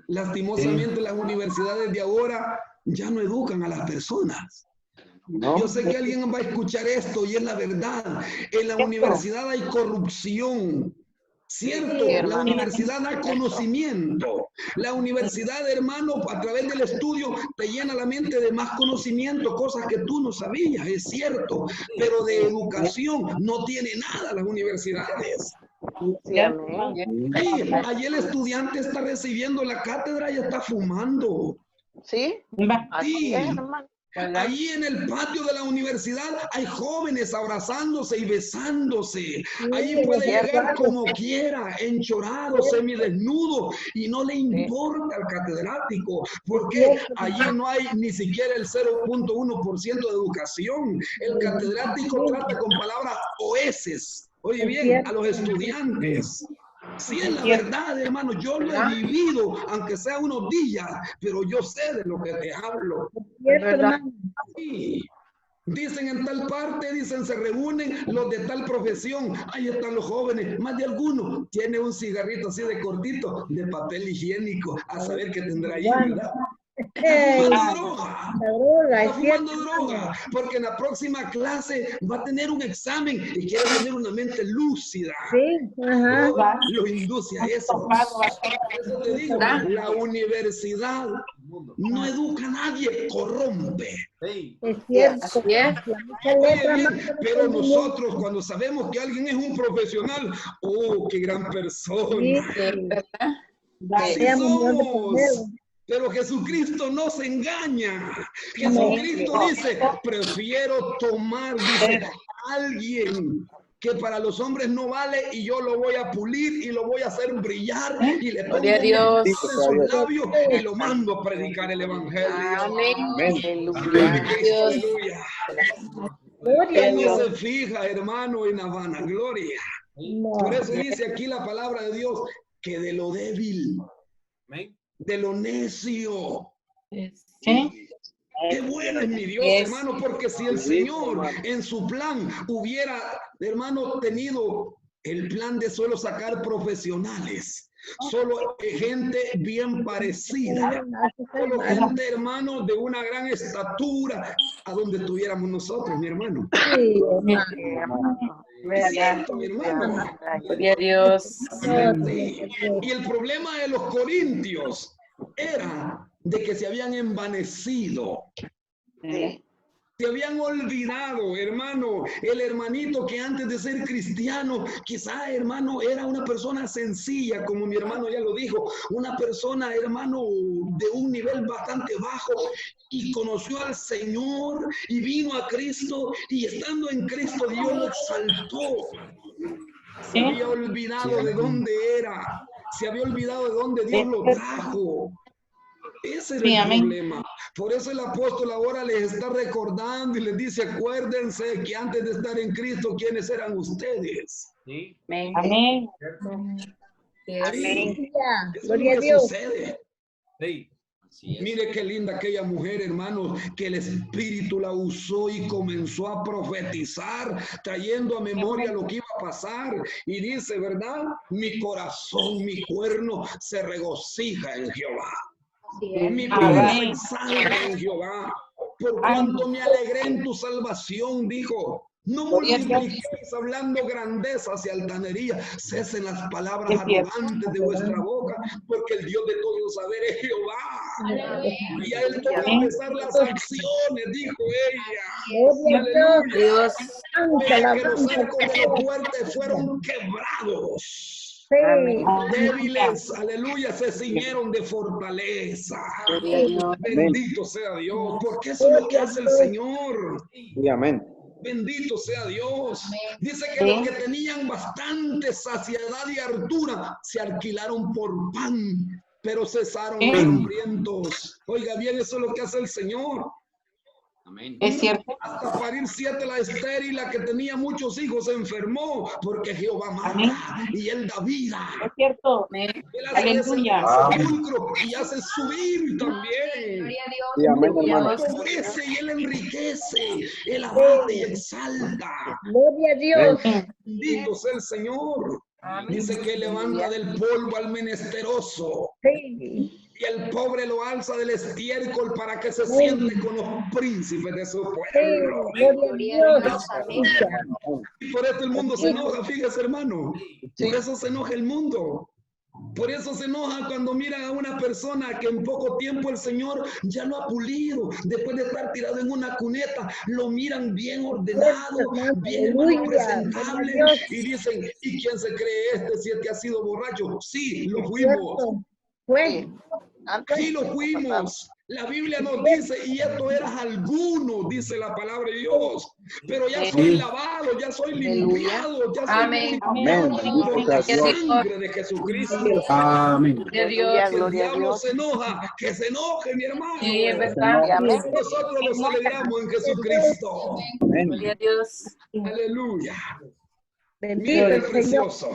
Lastimosamente las universidades de ahora ya no educan a las personas. No. Yo sé que alguien va a escuchar esto y es la verdad. En la universidad hay corrupción. Cierto, la universidad da conocimiento. La universidad, hermano, a través del estudio te llena la mente de más conocimiento, cosas que tú no sabías, es cierto. Pero de educación no tiene nada las universidades. Sí, amén. Sí, allí el estudiante está recibiendo la cátedra y está fumando. ¿Sí? Así Sí. es, hermano. Allí en el patio de la universidad hay jóvenes abrazándose y besándose. Allí puede llegar como quiera, enchorado, semidesnudo, y no le importa al catedrático, porque allí no hay ni siquiera el 0.1% de educación. El catedrático trata con palabras oeces. Oye bien, a los estudiantes. Sí, es la verdad, hermano, yo lo he vivido, aunque sea unos días, pero yo sé de lo que te hablo. Sí. Dicen en tal parte, dicen, se reúnen los de tal profesión, ahí están los jóvenes, más de alguno tiene un cigarrito así de cortito, de papel higiénico, a saber qué tendrá ahí, ¿verdad? Está fumando droga, porque en la próxima clase va a tener un examen y quiere tener una mente lúcida. Lo induce a eso. Por eso te digo, la universidad no educa a nadie, corrompe. Es cierto. Oye, bien, pero nosotros cuando sabemos que alguien es un profesional, ¡oh, qué gran persona! Así somos. Pero Jesucristo no se engaña. Jesucristo dice, prefiero tomar, dice, a alguien que para los hombres no vale y yo lo voy a pulir y lo voy a hacer brillar y le pongo en sus labios y lo mando a predicar el evangelio. Amén. Aleluya. Gloria a Él no Dios. se fija, hermano, en la vanagloria. No. Por eso dice aquí la palabra de Dios que de lo débil, de lo necio. Sí. Qué bueno es mi Dios, Yes. hermano, porque si el Señor en su plan hubiera, hermano, tenido el plan de solo sacar profesionales, solo gente bien parecida, solo gente, hermano, de una gran estatura, a donde estuviéramos nosotros, mi hermano. Sí, hermano. Sí, hermano. Es cierto, mi hermano. Gloria a Dios. Sí. Y el problema de los corintios era de que se habían envanecido. Sí. Se habían olvidado, hermano, el hermanito que antes de ser cristiano, quizá, hermano, era una persona sencilla, como mi hermano ya lo dijo, una persona, hermano, de un nivel bastante bajo, y conoció al Señor y vino a Cristo, y estando en Cristo Dios lo exaltó. Se había olvidado de dónde era, se había olvidado de dónde Dios lo trajo. Ese es el problema. Por eso el apóstol ahora les está recordando y les dice, acuérdense que antes de estar en Cristo, ¿quiénes eran ustedes? Amén. Amén. Sí, eso es lo Gloria a que Dios. sucede. Mire qué linda aquella mujer, hermano, que el Espíritu la usó y comenzó a profetizar, trayendo a memoria lo que iba a pasar. Y dice, ¿verdad? Mi corazón, mi cuerno se regocija en Jehová. Mi vida se exalta en Jehová. Por cuanto me alegré en tu salvación, dijo. No multipliquéis hablando grandezas y altanería. Cesen las palabras arrogantes de vuestra boca, porque el Dios de todo saber es Jehová. Y a él toca empezar las acciones, dijo ella. Gloria a Dios. Dios. Que los arcos de los fuertes fueron quebrados. Amén. Débiles, aleluya, se ciñeron de fortaleza. Gloria a Dios. Bendito sea Dios, porque eso es lo que hace el Señor. Sí, amén. Bendito sea Dios. Dice que los que tenían bastante saciedad y hartura se alquilaron por pan, pero cesaron los hambrientos. Oiga bien, eso es lo que hace el Señor. Es cierto. Hasta parir 7 la estéril, la que tenía muchos hijos, se enfermó, porque Jehová mata y él da vida. Es cierto. Él hace Aleluya. descender el sepulcro y hace subir también. Sí, amén, hermano. Él favorece y él enriquece, él abate y exalta. Gloria a Dios. Bendito sea el Señor. Dice que levanta del polvo al menesteroso. Sí. Y el pobre lo alza del estiércol para que se siente con los príncipes de su pueblo. Gloria a Dios. Y por eso el mundo se enoja, fíjese, hermano. Por eso se enoja el mundo. Por eso se enoja cuando miran a una persona que en poco tiempo el Señor ya lo ha pulido. Después de estar tirado en una cuneta, lo miran bien ordenado, bien hermano, presentable. Y dicen, ¿y quién se cree si este ha sido borracho? Sí, lo fuimos. Pues, Sí lo fuimos. La Biblia nos dice, y esto eras alguno, dice la palabra de Dios. Pero ya soy lavado, ya soy limpiado, ya soy Amén. purificado por la sangre de Jesucristo. Amén. De Dios. Si el diablo se enoja, que se enoje, mi hermano. Sí, es verdad. Nosotros nos alegramos en Jesucristo. Gloria a Dios. Aleluya. bendito Mire, el Señor. precioso.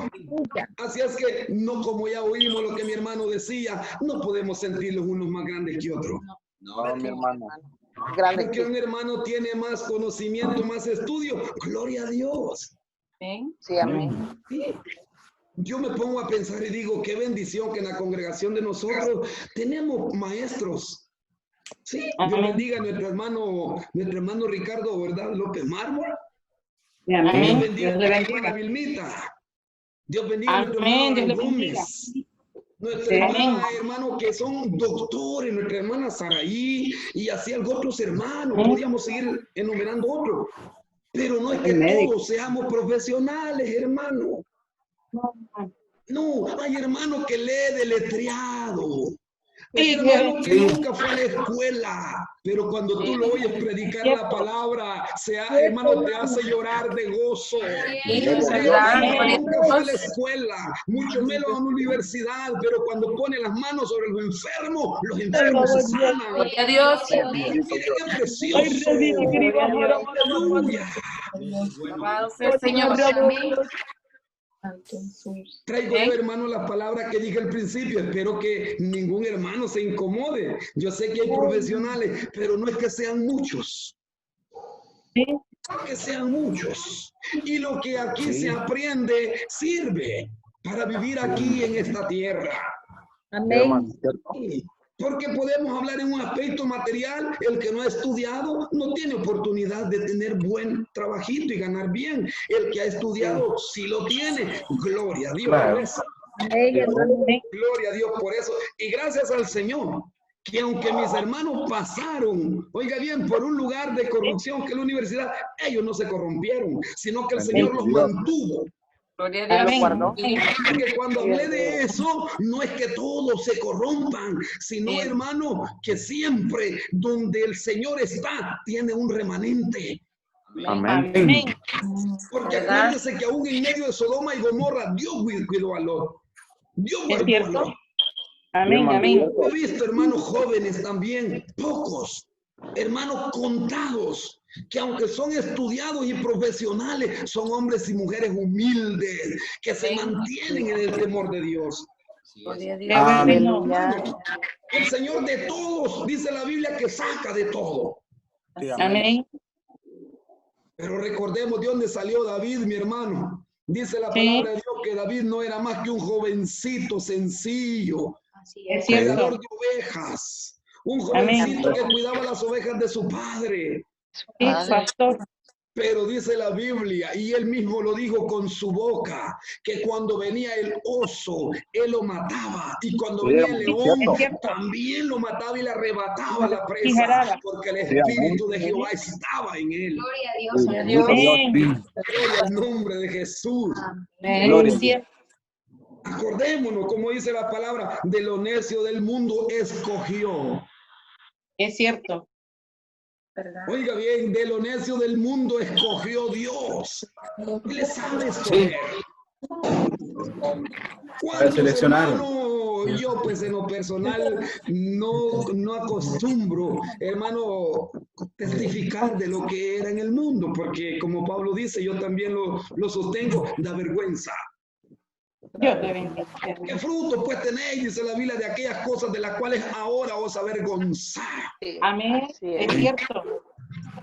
Así es que no, como ya oímos lo que mi hermano decía, no podemos sentirlos unos más grandes que otros. No, mi hermano. Grande Porque un hermano tiene más conocimiento, más estudio. Gloria a Dios. Amén. Sí, amén. Yo me pongo a pensar y digo, qué bendición que en la congregación de nosotros tenemos maestros. Sí, Dios bendiga a nuestro hermano Ricardo, ¿verdad? López Mármol. Dios Amén. bendiga a Dios le nuestra bendiga. hermana Vilmita. Dios bendiga a nuestro Amén. hermano Dios le Alan bendiga. Gómez. Nuestra hermano que son doctores, nuestra hermana Saraí, y así otros hermanos, podríamos seguir enumerando otros. Pero no es que todos seamos profesionales, hermano. No, hay hermanos que lee deletreado. Hay hermano que Sí. nunca fue a la escuela, pero cuando tú lo oyes predicar la palabra, hermano, te hace llorar de gozo. Hay hermano que nunca fue a la escuela, mucho menos a una universidad, pero cuando pone las manos sobre los enfermos se sanan. Gloria a Dios. Mire qué precioso. Aleluya. Alabado sea el Señor. Amén. Traigo yo, hermano, las palabras que dije al principio. Espero que ningún hermano se incomode. Yo sé que hay profesionales, pero no es que sean muchos. No es que sean muchos. Y lo que aquí se aprende sirve para vivir aquí en esta tierra. Amén. Porque podemos hablar en un aspecto material, el que no ha estudiado no tiene oportunidad de tener buen trabajito y ganar bien. El que ha estudiado sí lo tiene. Gloria a Dios por eso. Gloria a Dios por eso. Y gracias al Señor, que aunque mis hermanos pasaron, oiga bien, por un lugar de corrupción que es la universidad, ellos no se corrompieron, sino que el Señor los mantuvo. Gloria a Dios. Porque cuando hablé de eso, no es que todos se corrompan, sino, hermano, que siempre donde el Señor está, tiene un remanente. Amén. Porque acuérdense que aún en medio de Sodoma y Gomorra, Dios cuidó a Lot. Dios guardó a Lot. Amén, amén. He visto hermanos jóvenes también, pocos, hermanos contados, que aunque son estudiados y profesionales, son hombres y mujeres humildes, que se mantienen en el temor de Dios. Gloria a Dios. Aleluya. El Señor de todos, dice la Biblia, que saca de todo. Amén. Pero recordemos de dónde salió David, mi hermano. Dice la palabra de Dios que David no era más que un jovencito sencillo, Es cuidador cierto. de ovejas, un jovencito que cuidaba las ovejas de su padre. Sí, pastor. Pero dice la Biblia, y él mismo lo dijo con su boca, que cuando venía el oso, él lo mataba. Y cuando venía el león, Es cierto. también lo mataba y le arrebataba la presa, Tijerada. porque el Espíritu de Jehová estaba en él. Gloria a Dios. Gloria a Dios. Amén. Gloria al nombre de Jesús. Es cierto. Acordémonos, como dice la palabra, de lo necio del mundo escogió. Es cierto. Oiga bien, de lo necio del mundo escogió Dios. Él le sabe escoger. ¿Cuántos, seleccionaron? hermano? Yo pues en lo personal no acostumbro, hermano, testificar de lo que era en el mundo, porque como Pablo dice, yo también lo sostengo, da vergüenza. Dios te bendiga. ¿Qué fruto pues tenéis, dice la Biblia, de aquellas cosas de las cuales ahora os avergonzar? Amén. Es cierto.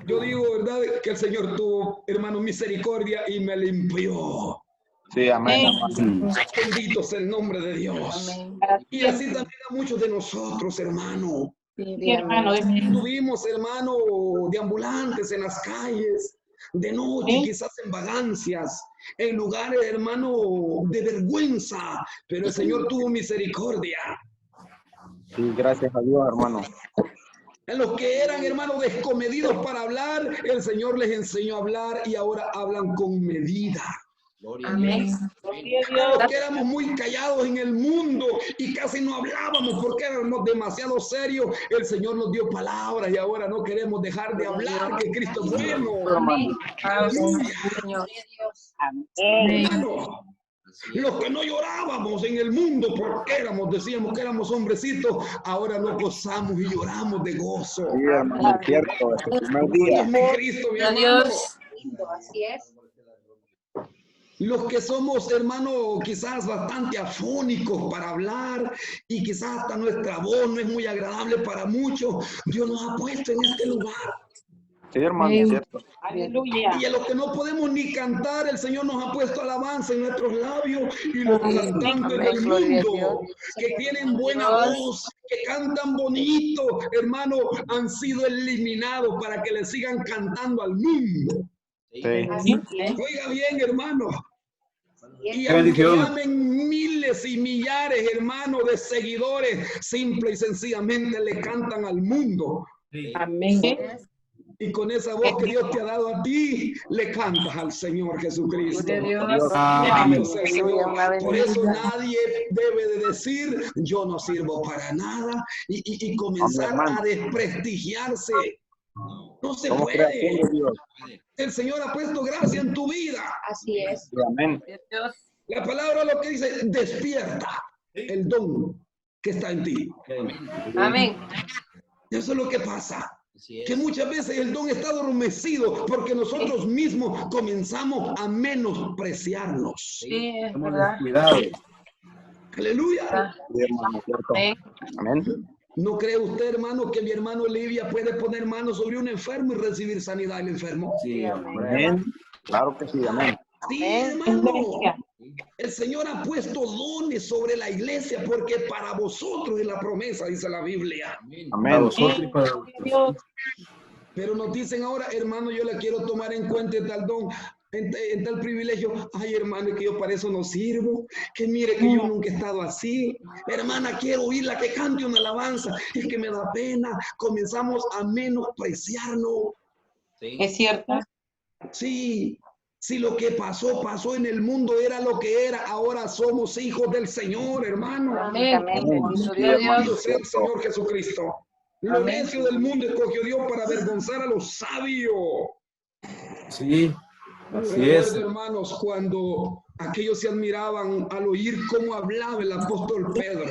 Yo digo, ¿verdad? Que el Señor tuvo, hermano, misericordia y me limpió. Sí, amén. Bendito sea el nombre de Dios. Amén. Y así también a muchos de nosotros, hermano. Sí, hermano. Tuvimos, hermano, deambulantes en las calles, de noche, quizás en vagancias, en lugares, hermano, de vergüenza, pero el Señor tuvo misericordia. Sí, gracias a Dios, hermano. En los que eran, hermanos, descomedidos para hablar, el Señor les enseñó a hablar y ahora hablan con medida. Amén. Gloria a A Dios. los que éramos muy callados en el mundo y casi no hablábamos porque éramos demasiado serios, el Señor nos dio palabras y ahora no queremos dejar de hablar, que Cristo es bueno. Aleluya. Señor. Hermano, los que no llorábamos en el mundo porque decíamos que éramos hombrecitos, ahora nos gozamos y lloramos de gozo. Sí, hermano, es cierto. Desde el primer día. Dios de Cristo, mi Gloria a hermano. Dios. Así es. Los que somos, hermano, quizás bastante afónicos para hablar y quizás hasta nuestra voz no es muy agradable para muchos, Dios nos ha puesto en este lugar. Sí, hermano, es cierto. Aleluya. Y a los que no podemos ni cantar, el Señor nos ha puesto alabanza en nuestros labios y los cantantes del mundo que tienen buena voz, que cantan bonito, hermano, han sido eliminados para que le sigan cantando al mundo. Sí. Oiga bien, hermano. Y Qué aunque bendición. llamen miles y millares, hermanos, de seguidores, simple y sencillamente le cantan al mundo. Amén. Y con esa voz que Dios te ha dado a ti, le cantas al Señor Jesucristo. Gloria a Dios. Amén. Bendito sea el Señor. Una Por eso bendición. nadie debe de decir, yo no sirvo para nada, y comenzar Amén, a desprestigiarse. No se Somos creación puede. de Dios. El Señor ha puesto gracia en tu vida. Así es. Sí, amén. Dios. La palabra lo que dice, despierta el don que está en ti. Amén. Eso es lo que pasa. Que muchas veces el don está adormecido porque nosotros mismos comenzamos a menospreciarnos. Sí, es Estamos verdad. descuidados. Aleluya. Sí, hermano, cierto. Amén. Amén. ¿No cree usted, hermano, que mi hermano Livia puede poner manos sobre un enfermo y recibir sanidad del enfermo? Sí, hombre. Amén. Claro que sí, amén. Sí, Amén. hermano. Iglesia. El Señor ha puesto dones sobre la iglesia porque para vosotros es la promesa, dice la Biblia. Para Amén. vosotros y para Dios. Pero nos dicen ahora, hermano, yo la quiero tomar en cuenta en tal don, en tal privilegio. Ay, hermano, es que yo para eso no sirvo. Que mire que yo nunca he estado así. Hermana, quiero oírla que cante una alabanza. Es que me da pena. Comenzamos a menospreciarnos. Es cierto. Sí, si lo que pasó, pasó en el mundo, era lo que era. Ahora somos hijos del Señor, hermano. Amén. Bendito Sí, sea hermano, Dios. Sea el Señor Jesucristo. Lo Amén. necio del mundo escogió Dios para avergonzar a los sabios. Sí, así Recuerdo, es. hermanos, cuando aquellos se admiraban al oír cómo hablaba el apóstol Pedro.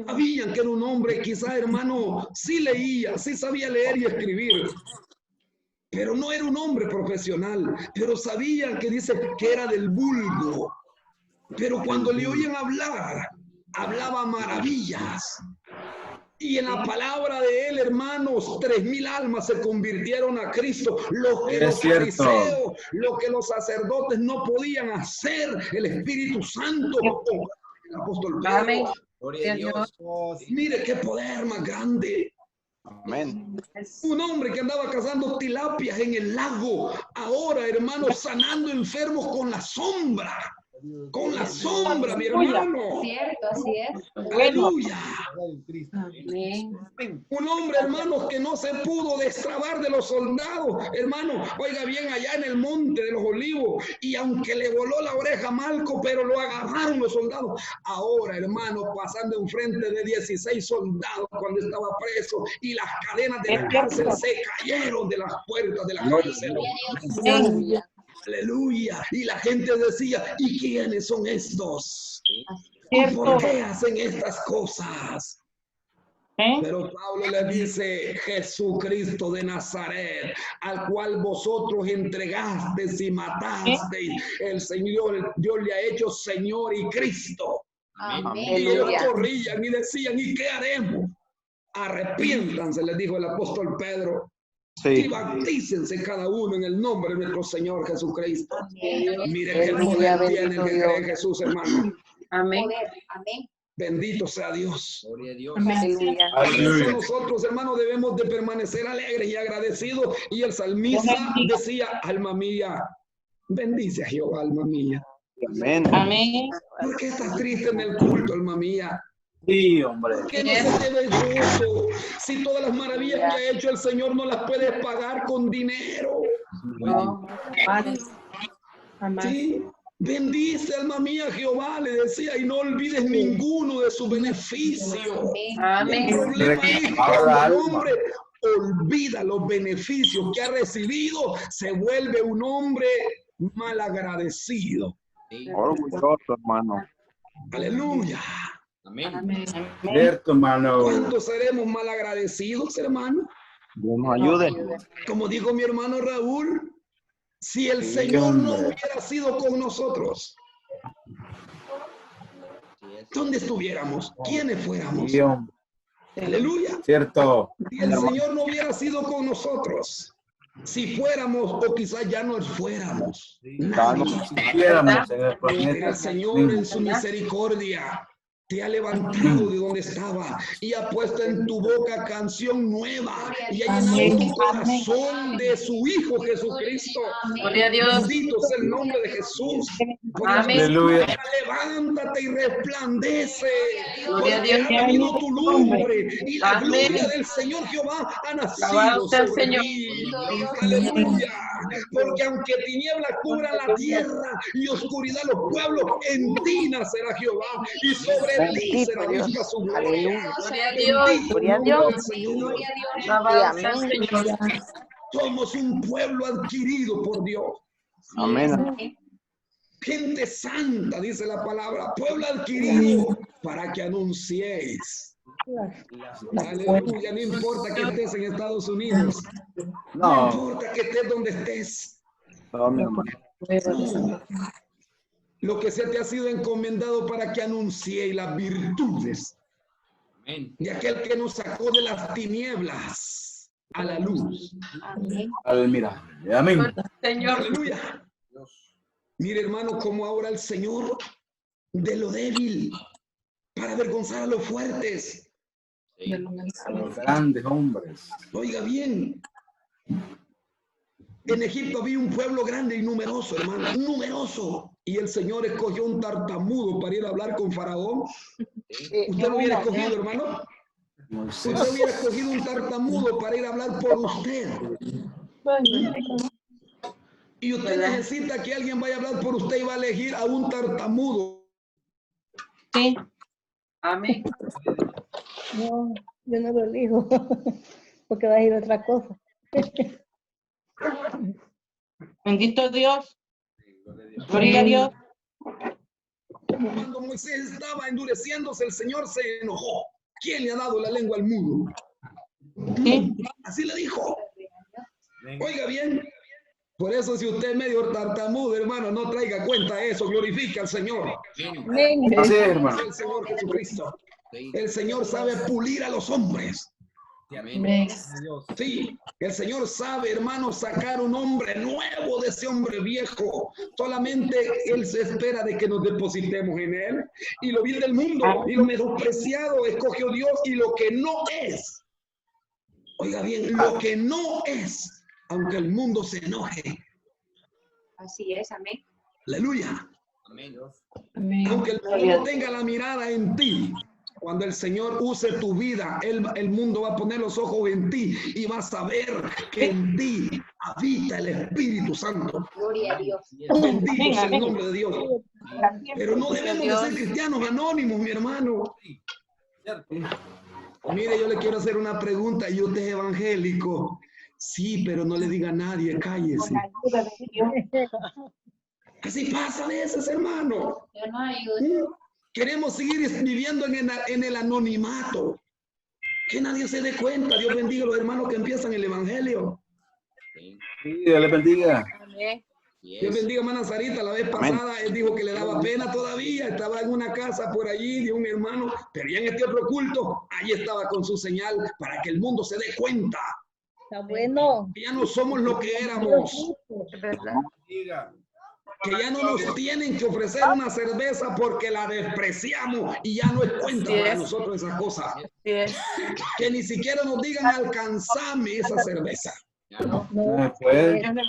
Sabían que era un hombre, quizá, hermano, sí leía, sí sabía leer y escribir, pero no era un hombre profesional, pero sabían que dice que era del vulgo. Pero cuando le oían hablar, hablaba maravillas. Y en la palabra de él, hermanos, 3,000 almas se convirtieron a Cristo. Lo que Es los cierto. fariseos, lo que los sacerdotes no podían hacer, el Espíritu Santo, el apóstol Amén. Pedro. Gloria a Dios. Mire qué poder más grande. amén. Un hombre que andaba cazando tilapias en el lago, ahora, hermanos, sanando enfermos con la sombra. Con la sombra, mi hermano. Cierto, así es. Aleluya. Amén. Un hombre, hermanos, que no se pudo destrabar de los soldados, hermano, oiga bien, allá en el monte de los olivos, y aunque le voló la oreja a Malco, pero lo agarraron los soldados. Ahora, hermano, pasando enfrente de 16 soldados cuando estaba preso, y las cadenas de la cárcel se cayeron de las puertas de la cárcel. Aleluya. Aleluya. Y la gente decía, ¿y quiénes son estos? ¿Y Cierto. por qué hacen estas cosas? ¿Eh? Pero Pablo le dice, Jesucristo de Nazaret, al cual vosotros entregasteis y matasteis, el Señor, Dios le ha hecho Señor y Cristo. Y ellos Aleluya. corrían y decían, ¿y qué haremos? Arrepiéntanse, les dijo el apóstol Pedro, y Sí, bautícense cada uno en el nombre de nuestro Señor Jesucristo. Mire qué Aleluya, poder tiene el bendito que Dios. cree en Jesús, hermano. Amén. Bendito sea Dios. Aleluya. Por eso Aleluya. nosotros, hermanos, debemos de permanecer alegres y agradecidos. Y el salmista decía, alma mía, bendice a Jehová, alma mía. amén. Amén. ¿Por qué estás triste en el culto, alma mía? Sí, hombre. ¿Por qué no se te ve gozo? Si todas las maravillas que ha hecho el Señor no las puedes pagar con dinero. No, ¿Sí? Bendice, alma mía, Jehová, le decía, y no olvides ninguno de sus beneficios. El amén. problema es cuando el hombre olvida los beneficios que ha recibido, se vuelve un hombre malagradecido. Orgulloso, hermano. Aleluya. Amén. Cierto, hermano. ¿Cuántos seremos malagradecidos, hermano? Dios nos ayude. Como dijo mi hermano Raúl, si el Señor no hubiera sido con nosotros, ¿dónde estuviéramos? ¿Quiénes fuéramos? Sí, hombre. Aleluya. Cierto. Si el Señor no hubiera sido con nosotros, si fuéramos o quizás ya no fuéramos, nadie. Si estuviéramos en el Pero planeta. el Señor en su misericordia te ha levantado de donde estaba y ha puesto en tu boca canción nueva y ha llenado tu corazón de su Hijo Jesucristo. Gloria a Dios. Bendito sea el nombre de Jesús. Por eso, Amén. Aleluya. levántate y resplandece. Gloria a Dios. Porque ha venido tu lumbre y la Amén. gloria del Señor Jehová ha nacido Alabado sea el sobre Señor. ti. Aleluya. Porque aunque tinieblas cubran la tierra y oscuridad los pueblos, en ti nacerá Jehová y sobre ti será vista su gloria. Gloria a Dios. Bendito Gloria a el nombre Dios. del Señor. Alabado sea el Señor. Somos un pueblo adquirido por Dios. Amén. Gente santa, dice la palabra, pueblo adquirido para que anunciéis. Aleluya, no importa que estés en Estados Unidos, no No. importa que estés donde estés, No, mi hermano. lo que se te ha sido encomendado para que anunciéis las virtudes de aquel que nos sacó de las tinieblas a la luz. Mira. Amén. Señor. Aleluya. Mire, hermano, como ahora el Señor de lo débil para avergonzar a los fuertes. A los grandes hombres. Oiga bien, en Egipto había un pueblo grande y numeroso, hermano, numeroso. Y el Señor escogió un tartamudo para ir a hablar con Faraón. ¿Usted lo hubiera escogido, hermano? Moisés. Usted hubiera escogido un tartamudo para ir a hablar por usted. Y usted necesita que alguien vaya a hablar por usted y va a elegir a un tartamudo. Sí. Amén. No, yo no lo elijo, porque va a ir otra cosa. Bendito Dios. Gloria a Dios. Cuando Moisés estaba endureciéndose, el Señor se enojó. ¿Quién le ha dado la lengua al mudo? Sí. Así le dijo. Oiga bien. Por eso si usted es medio tartamudo, hermano, no traiga cuenta eso, glorifique al Señor. Amén. Así es, hermano. El Señor Jesucristo. El Señor sabe pulir a los hombres. Amén. Sí, el Señor sabe, hermano, sacar un hombre nuevo de ese hombre viejo. Solamente Él se espera de que nos depositemos en Él. Y lo vil del mundo y lo menospreciado escogió Dios y lo que no es. Oiga bien, lo que no es. Aunque el mundo se enoje. Así es, amén. Aleluya. Amén. Aunque el mundo tenga la mirada en ti, cuando el Señor use tu vida, el mundo va a poner los ojos en ti y va a saber que en ti habita el Espíritu Santo. Gloria a Dios. Bendito sea el nombre de Dios. Pero no debemos de ser cristianos anónimos, mi hermano. Mire, yo le quiero hacer una pregunta y usted es evangélico. Sí, pero no le diga a nadie, cállese. Así pasa a veces, hermano. Yo no ayudo. Queremos seguir viviendo en el anonimato. Que nadie se dé cuenta. Dios bendiga a los hermanos que empiezan el evangelio. Sí, Dios les bendiga. Amén. Dios bendiga a hermana Sarita. La vez pasada él dijo que le daba pena todavía. Estaba en una casa por allí de un hermano. Pero ya en este otro culto, ahí estaba con su señal para que el mundo se dé cuenta. Está bueno. Que ya no somos lo que éramos. Es verdad. Que ya no nos tienen que ofrecer una cerveza porque la despreciamos y ya no es cuenta para nosotros esa cosa. Que ni siquiera nos digan alcanzame esa cerveza. No, No puede. ya no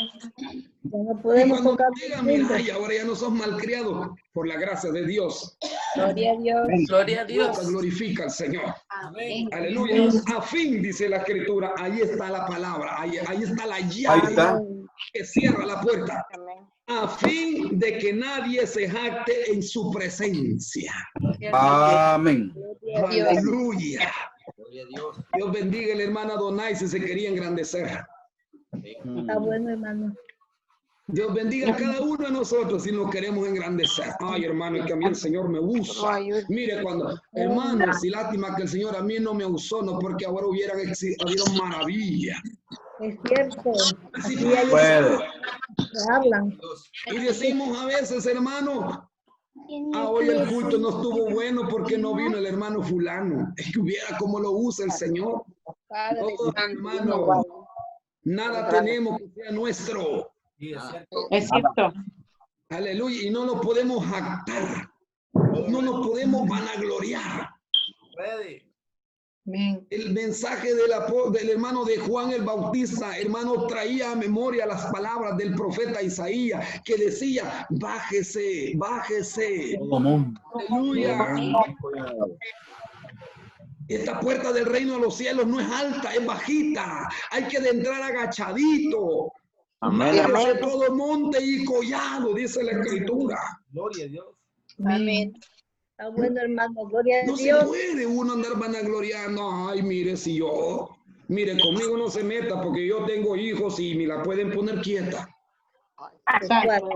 Y podemos cuando tocar. nos digan, mira, ay, ahora ya no sos malcriado por la gracia de Dios. Gloria a Dios. Gloria a Dios Dios. glorifica al Señor. Amén. Aleluya. A fin, dice la Escritura, ahí está la palabra, ahí está la Ahí llave está. que cierra la puerta. Amén. A fin de que nadie se jacte en su presencia. Amén. Aleluya. Dios bendiga a la hermana Donay si se quería engrandecer. Está bueno, hermano. Dios bendiga a cada uno de nosotros si nos queremos engrandecer. Ay, hermano, es que a mí el Señor me usa. Mire, cuando, hermano, si lástima que el Señor a mí no me usó, no porque ahora habido maravilla. Es cierto. Así Así hay Puede. que hablan. Y decimos a veces, hermano, hoy el culto no estuvo bueno porque no vino el hermano fulano. Es que hubiera como lo usa el Señor. Padre Oh, hermano, nada tenemos que sea nuestro. Es cierto. Aleluya. Y no nos podemos jactar. No nos podemos vanagloriar. Amén. El mensaje del hermano de Juan el Bautista, hermano, traía a memoria las palabras del profeta Isaías que decía, bájese, bájese. Todo mundo. Aleluya. Esta puerta del reino de los cielos no es alta, es bajita. Hay que entrar agachadito. Amén. Bájese todo monte y collado, dice la escritura. Gloria a Dios. Amén. Está bueno, hermano. Gloria a No se Dios. puede uno andar vanagloriando. Ay, mire, si yo, mire, conmigo no se meta porque yo tengo hijos y me la pueden poner quieta. Santo.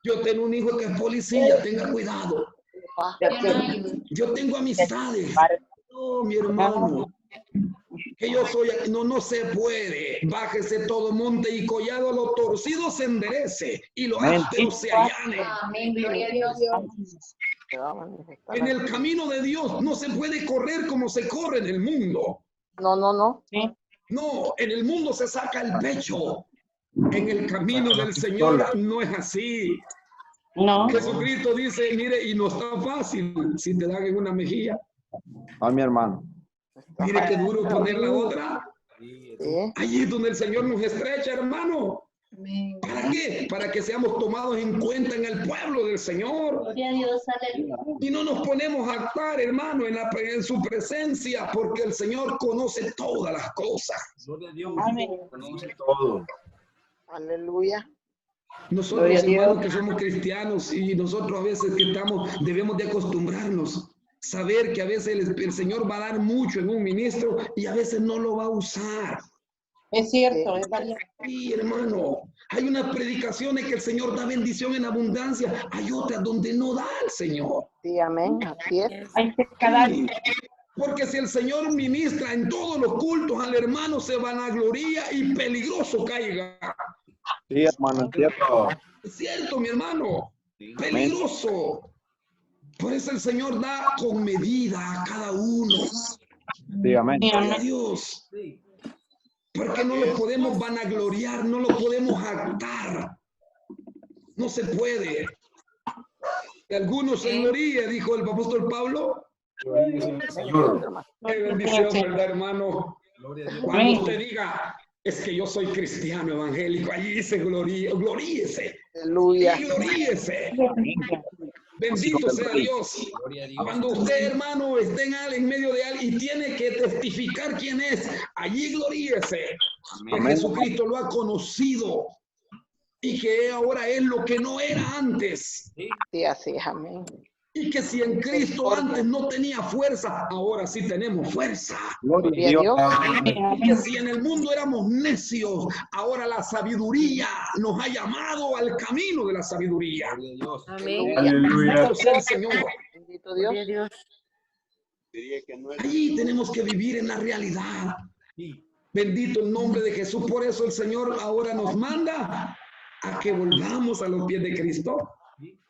Yo tengo un hijo que es policía, tenga cuidado. Yo tengo amistades. No, mi hermano. Que yo soy, no se puede. Bájese todo monte y collado, lo torcido se enderece y lo áspero se allane. Amén, gloria a Dios. En el camino de Dios no se puede correr como se corre en el mundo. No. Sí. No, en el mundo se saca el pecho. En el camino del Señor no es así. No. Jesucristo dice, mire, y no está fácil si te dan en una mejilla. A mi hermano. Mire qué duro poner la otra. Sí. Allí es donde el Señor nos estrecha, hermano. Amén. ¿Para qué? Para que seamos tomados en cuenta en el pueblo del Señor. Gloria a Dios, aleluya. Y no nos ponemos a actuar, hermano, en su presencia, porque el Señor conoce todas las cosas. Gloria a Dios. Amén. Conoce todo. Aleluya. Nosotros, Gloria a Dios. hermanos, que somos cristianos y nosotros a veces que debemos de acostumbrarnos. Saber que a veces el Señor va a dar mucho en un ministro y a veces no lo va a usar. Es cierto, es verdad. Sí, hermano. Hay unas predicaciones que el Señor da bendición en abundancia. Hay otras donde no da el Señor. Sí, amén. Así es. Hay que cada Sí. Porque si el Señor ministra en todos los cultos al hermano se vanagloria y peligroso caiga. Sí, hermano, es cierto. Es cierto, mi hermano. Peligroso. Por eso el Señor da con medida a cada uno. Sí, amén. Gloria a Dios. Porque no lo podemos vanagloriar, no lo podemos jactar. No se puede. Y algunos se gloríe, dijo el apóstol Pablo. Señor. Qué bendición, ¿verdad, hermano? Cuando usted diga, es que yo soy cristiano evangélico, allí se gloríese. Aleluya. Y gloríese. Bendito sea Dios. Cuando usted, hermano, esté en medio de alguien y tiene que testificar quién es, allí gloríese. Que Jesucristo lo ha conocido y que ahora es lo que no era antes. Sí, así es. Amén. Y que si en Cristo antes no tenía fuerza, ahora sí tenemos fuerza. Gloria a Dios. Y que si en el mundo éramos necios, ahora la sabiduría nos ha llamado al camino de la sabiduría. Amén. Aleluya. Bendito sea el Señor. Bendito Dios. Gloria a Dios. Allí tenemos que vivir en la realidad. Bendito el nombre de Jesús. Por eso el Señor ahora nos manda a que volvamos a los pies de Cristo,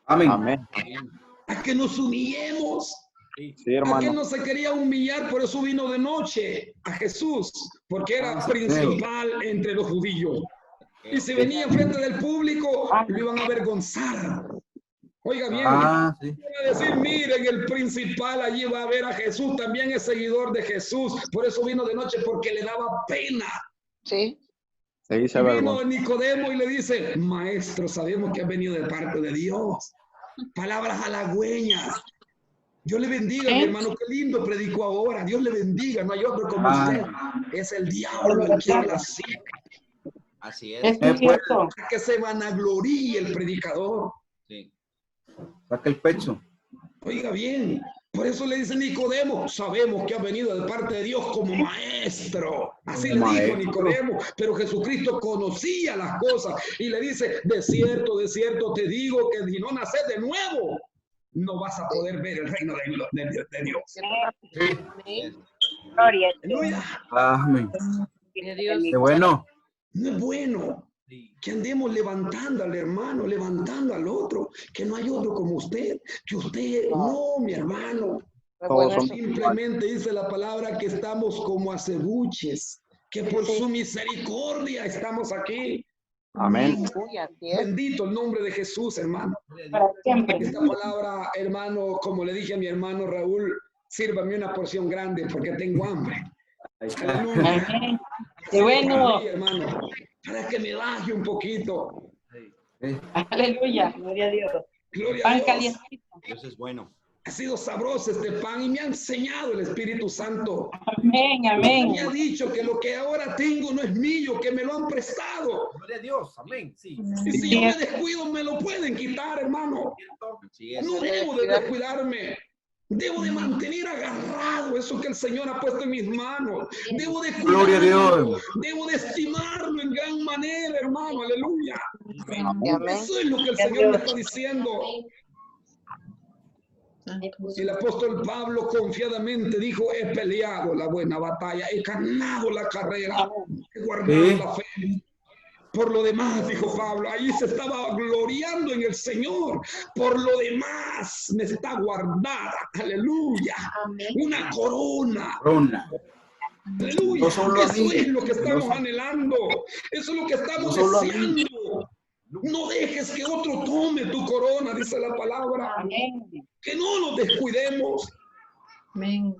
Amén. Amén. a que nos humillemos. Sí, ¿A quién hermano. no se quería humillar? Por eso vino de noche a Jesús, porque era principal entre los judíos. Y si venía enfrente del público, lo iban a avergonzar. Oiga bien, Sí. iban a decir, miren, el principal allí va a ver a Jesús, también es seguidor de Jesús. Por eso vino de noche, porque le daba pena. Sí. Se dice Y vino vergüenza. Nicodemo y le dice, maestro, sabemos que has venido de parte de Dios. Palabras halagüeñas. Dios le bendiga, mi hermano, qué lindo predicó ahora. Dios le bendiga, no hay otro como usted. Es el diablo el que habla así. Así es. Es cierto. Que se vanagloríe el predicador. Sí. Saca el pecho. Oiga bien, por eso le dice Nicodemo, sabemos que ha venido de parte de Dios como maestro. Así le dijo Nicodemo, pero Jesucristo conocía las cosas y le dice, de cierto te digo que si no naces de nuevo, no vas a poder ver el reino de Dios. Gloria a Aleluya. Amén. Dios. Qué bueno. No es bueno que andemos levantando al hermano, levantando al otro, que no hay otro como usted, que usted, no, mi hermano. Todos son Simplemente dice la palabra que estamos como acebuches, que por su misericordia estamos aquí. Amén. Uy, así es. Bendito el nombre de Jesús, hermano. Para siempre. Esta palabra, hermano, como le dije a mi hermano Raúl, sírvame una porción grande porque tengo hambre. Aleluya. Amén. Qué bueno. Sí, hermano, para que me baje un poquito. Aleluya. Gloria a Dios. Gloria a Pan Dios. calientito. Dios es bueno. Ha sido sabroso este pan y me ha enseñado el Espíritu Santo. Amén, amén. Me ha dicho que lo que ahora tengo no es mío, que me lo han prestado. Gloria a Dios. Amén. Sí. Y si yo me descuido, me lo pueden quitar, hermano. Así es. No debo de descuidarme. Debo de mantener agarrado eso que el Señor ha puesto en mis manos. Debo de Gloria a cuidarlo. Dios. Debo de estimarlo en gran manera, hermano. Aleluya. Amén. Eso es lo que el Señor me está diciendo. Y el apóstol Pablo confiadamente dijo, he peleado la buena batalla, he ganado la carrera, he guardado la fe. Por lo demás, dijo Pablo, ahí se estaba gloriando en el Señor. Por lo demás, me está guardada, aleluya, una corona. Aleluya, No solo a eso mí. es lo que estamos No- anhelando, eso es lo que estamos No solo a mí. deseando. No dejes que otro tome tu corona, dice la palabra. Amén. Que no nos descuidemos, Amén.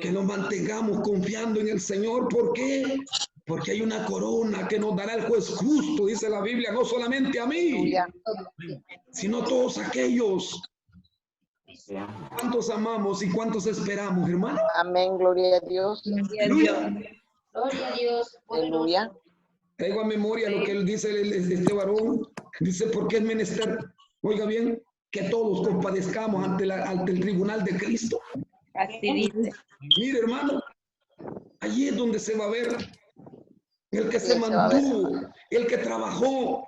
que nos mantengamos confiando en el Señor. ¿Por qué? Porque hay una corona que nos dará el juez justo, dice la Biblia, no solamente a mí, Aleluya. sino a todos aquellos. ¿Cuántos amamos y cuántos esperamos, hermano? Amén. Gloria a Dios. Aleluya. Gloria a Dios. Aleluya. Traigo a memoria lo que él dice, este varón. Dice, porque es menester, oiga bien, que todos compadezcamos ante el tribunal de Cristo. Así dice. Mire, hermano, allí es donde se va a ver el que se Sí, se va a ver. mantuvo, el que trabajó,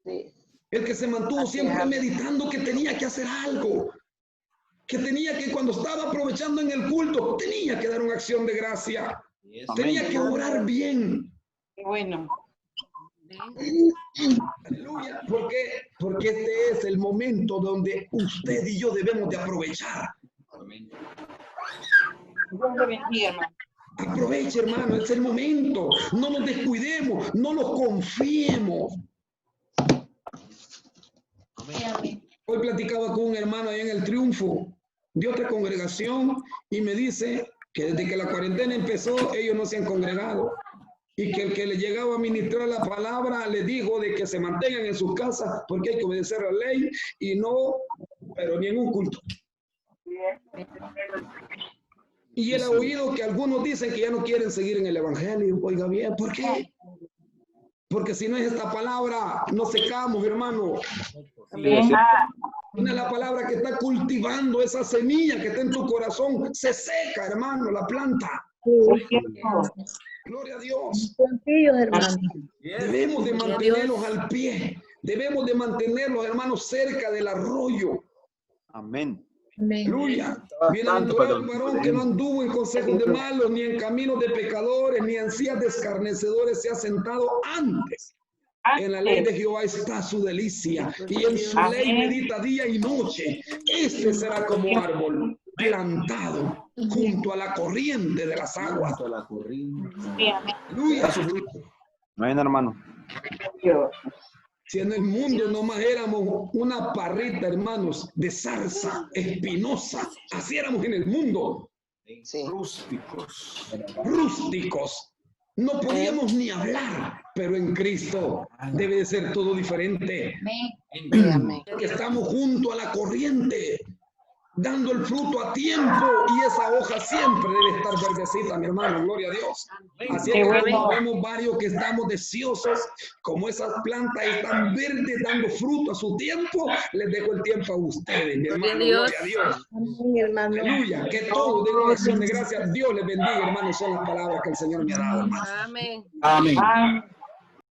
Sí. el que se mantuvo Así siempre es. meditando que tenía que hacer algo, que tenía que, cuando estaba aprovechando en el culto, tenía que dar una acción de gracia, tenía que orar bien. Qué bueno. Aleluya. ¿Por qué? Porque este es el momento donde usted y yo debemos de aprovechar. Dios le bendiga, hermano. Aproveche, hermano, es el momento. No nos descuidemos, no nos confiemos. Hoy platicaba con un hermano allá en el Triunfo de otra congregación y me dice que desde que la cuarentena empezó, ellos no se han congregado. Y que el que le llegaba a ministrar la palabra le dijo de que se mantengan en sus casas porque hay que obedecer la ley y no, pero ni en un culto. Y él ha oído que algunos dicen que ya no quieren seguir en el evangelio. Oiga bien, ¿por qué? Porque si no es esta palabra, no secamos, hermano. Una la palabra que está cultivando esa semilla que está en tu corazón, se seca, hermano, la planta. Gloria a Dios. Sencillos, hermano. Debemos de mantenerlos al pie. Debemos de mantenerlos, hermanos, cerca del arroyo. Amén. Amén. Aleluya. Bienaventurado el varón que no anduvo en consejos de malos, ni en caminos de pecadores, ni en sillas de escarnecedores se ha sentado antes. En la ley de Jehová está su delicia, y en su ley medita día y noche. Este será como árbol plantado junto a la corriente de las aguas. Aleluya. Amén, hermano. Si en el mundo nomás éramos una parrita, hermanos, de zarza espinosa, así éramos en el mundo, Sí. rústicos. No podíamos ni hablar, pero en Cristo debe de ser todo diferente. Sí, amén. Porque estamos junto a la corriente, dando el fruto a tiempo y esa hoja siempre debe estar verdecita, mi hermano, gloria a Dios. Así es que cuando vemos varios que estamos deseosos, como esas plantas están verdes dando fruto a su tiempo, les dejo el tiempo a ustedes, mi hermano, gloria a Dios. Amén, hermano. Aleluya, que todos den una acción de gracias. Dios les bendiga, hermano, son las palabras que el Señor me ha dado, hermano. Amén. Amén. Amén.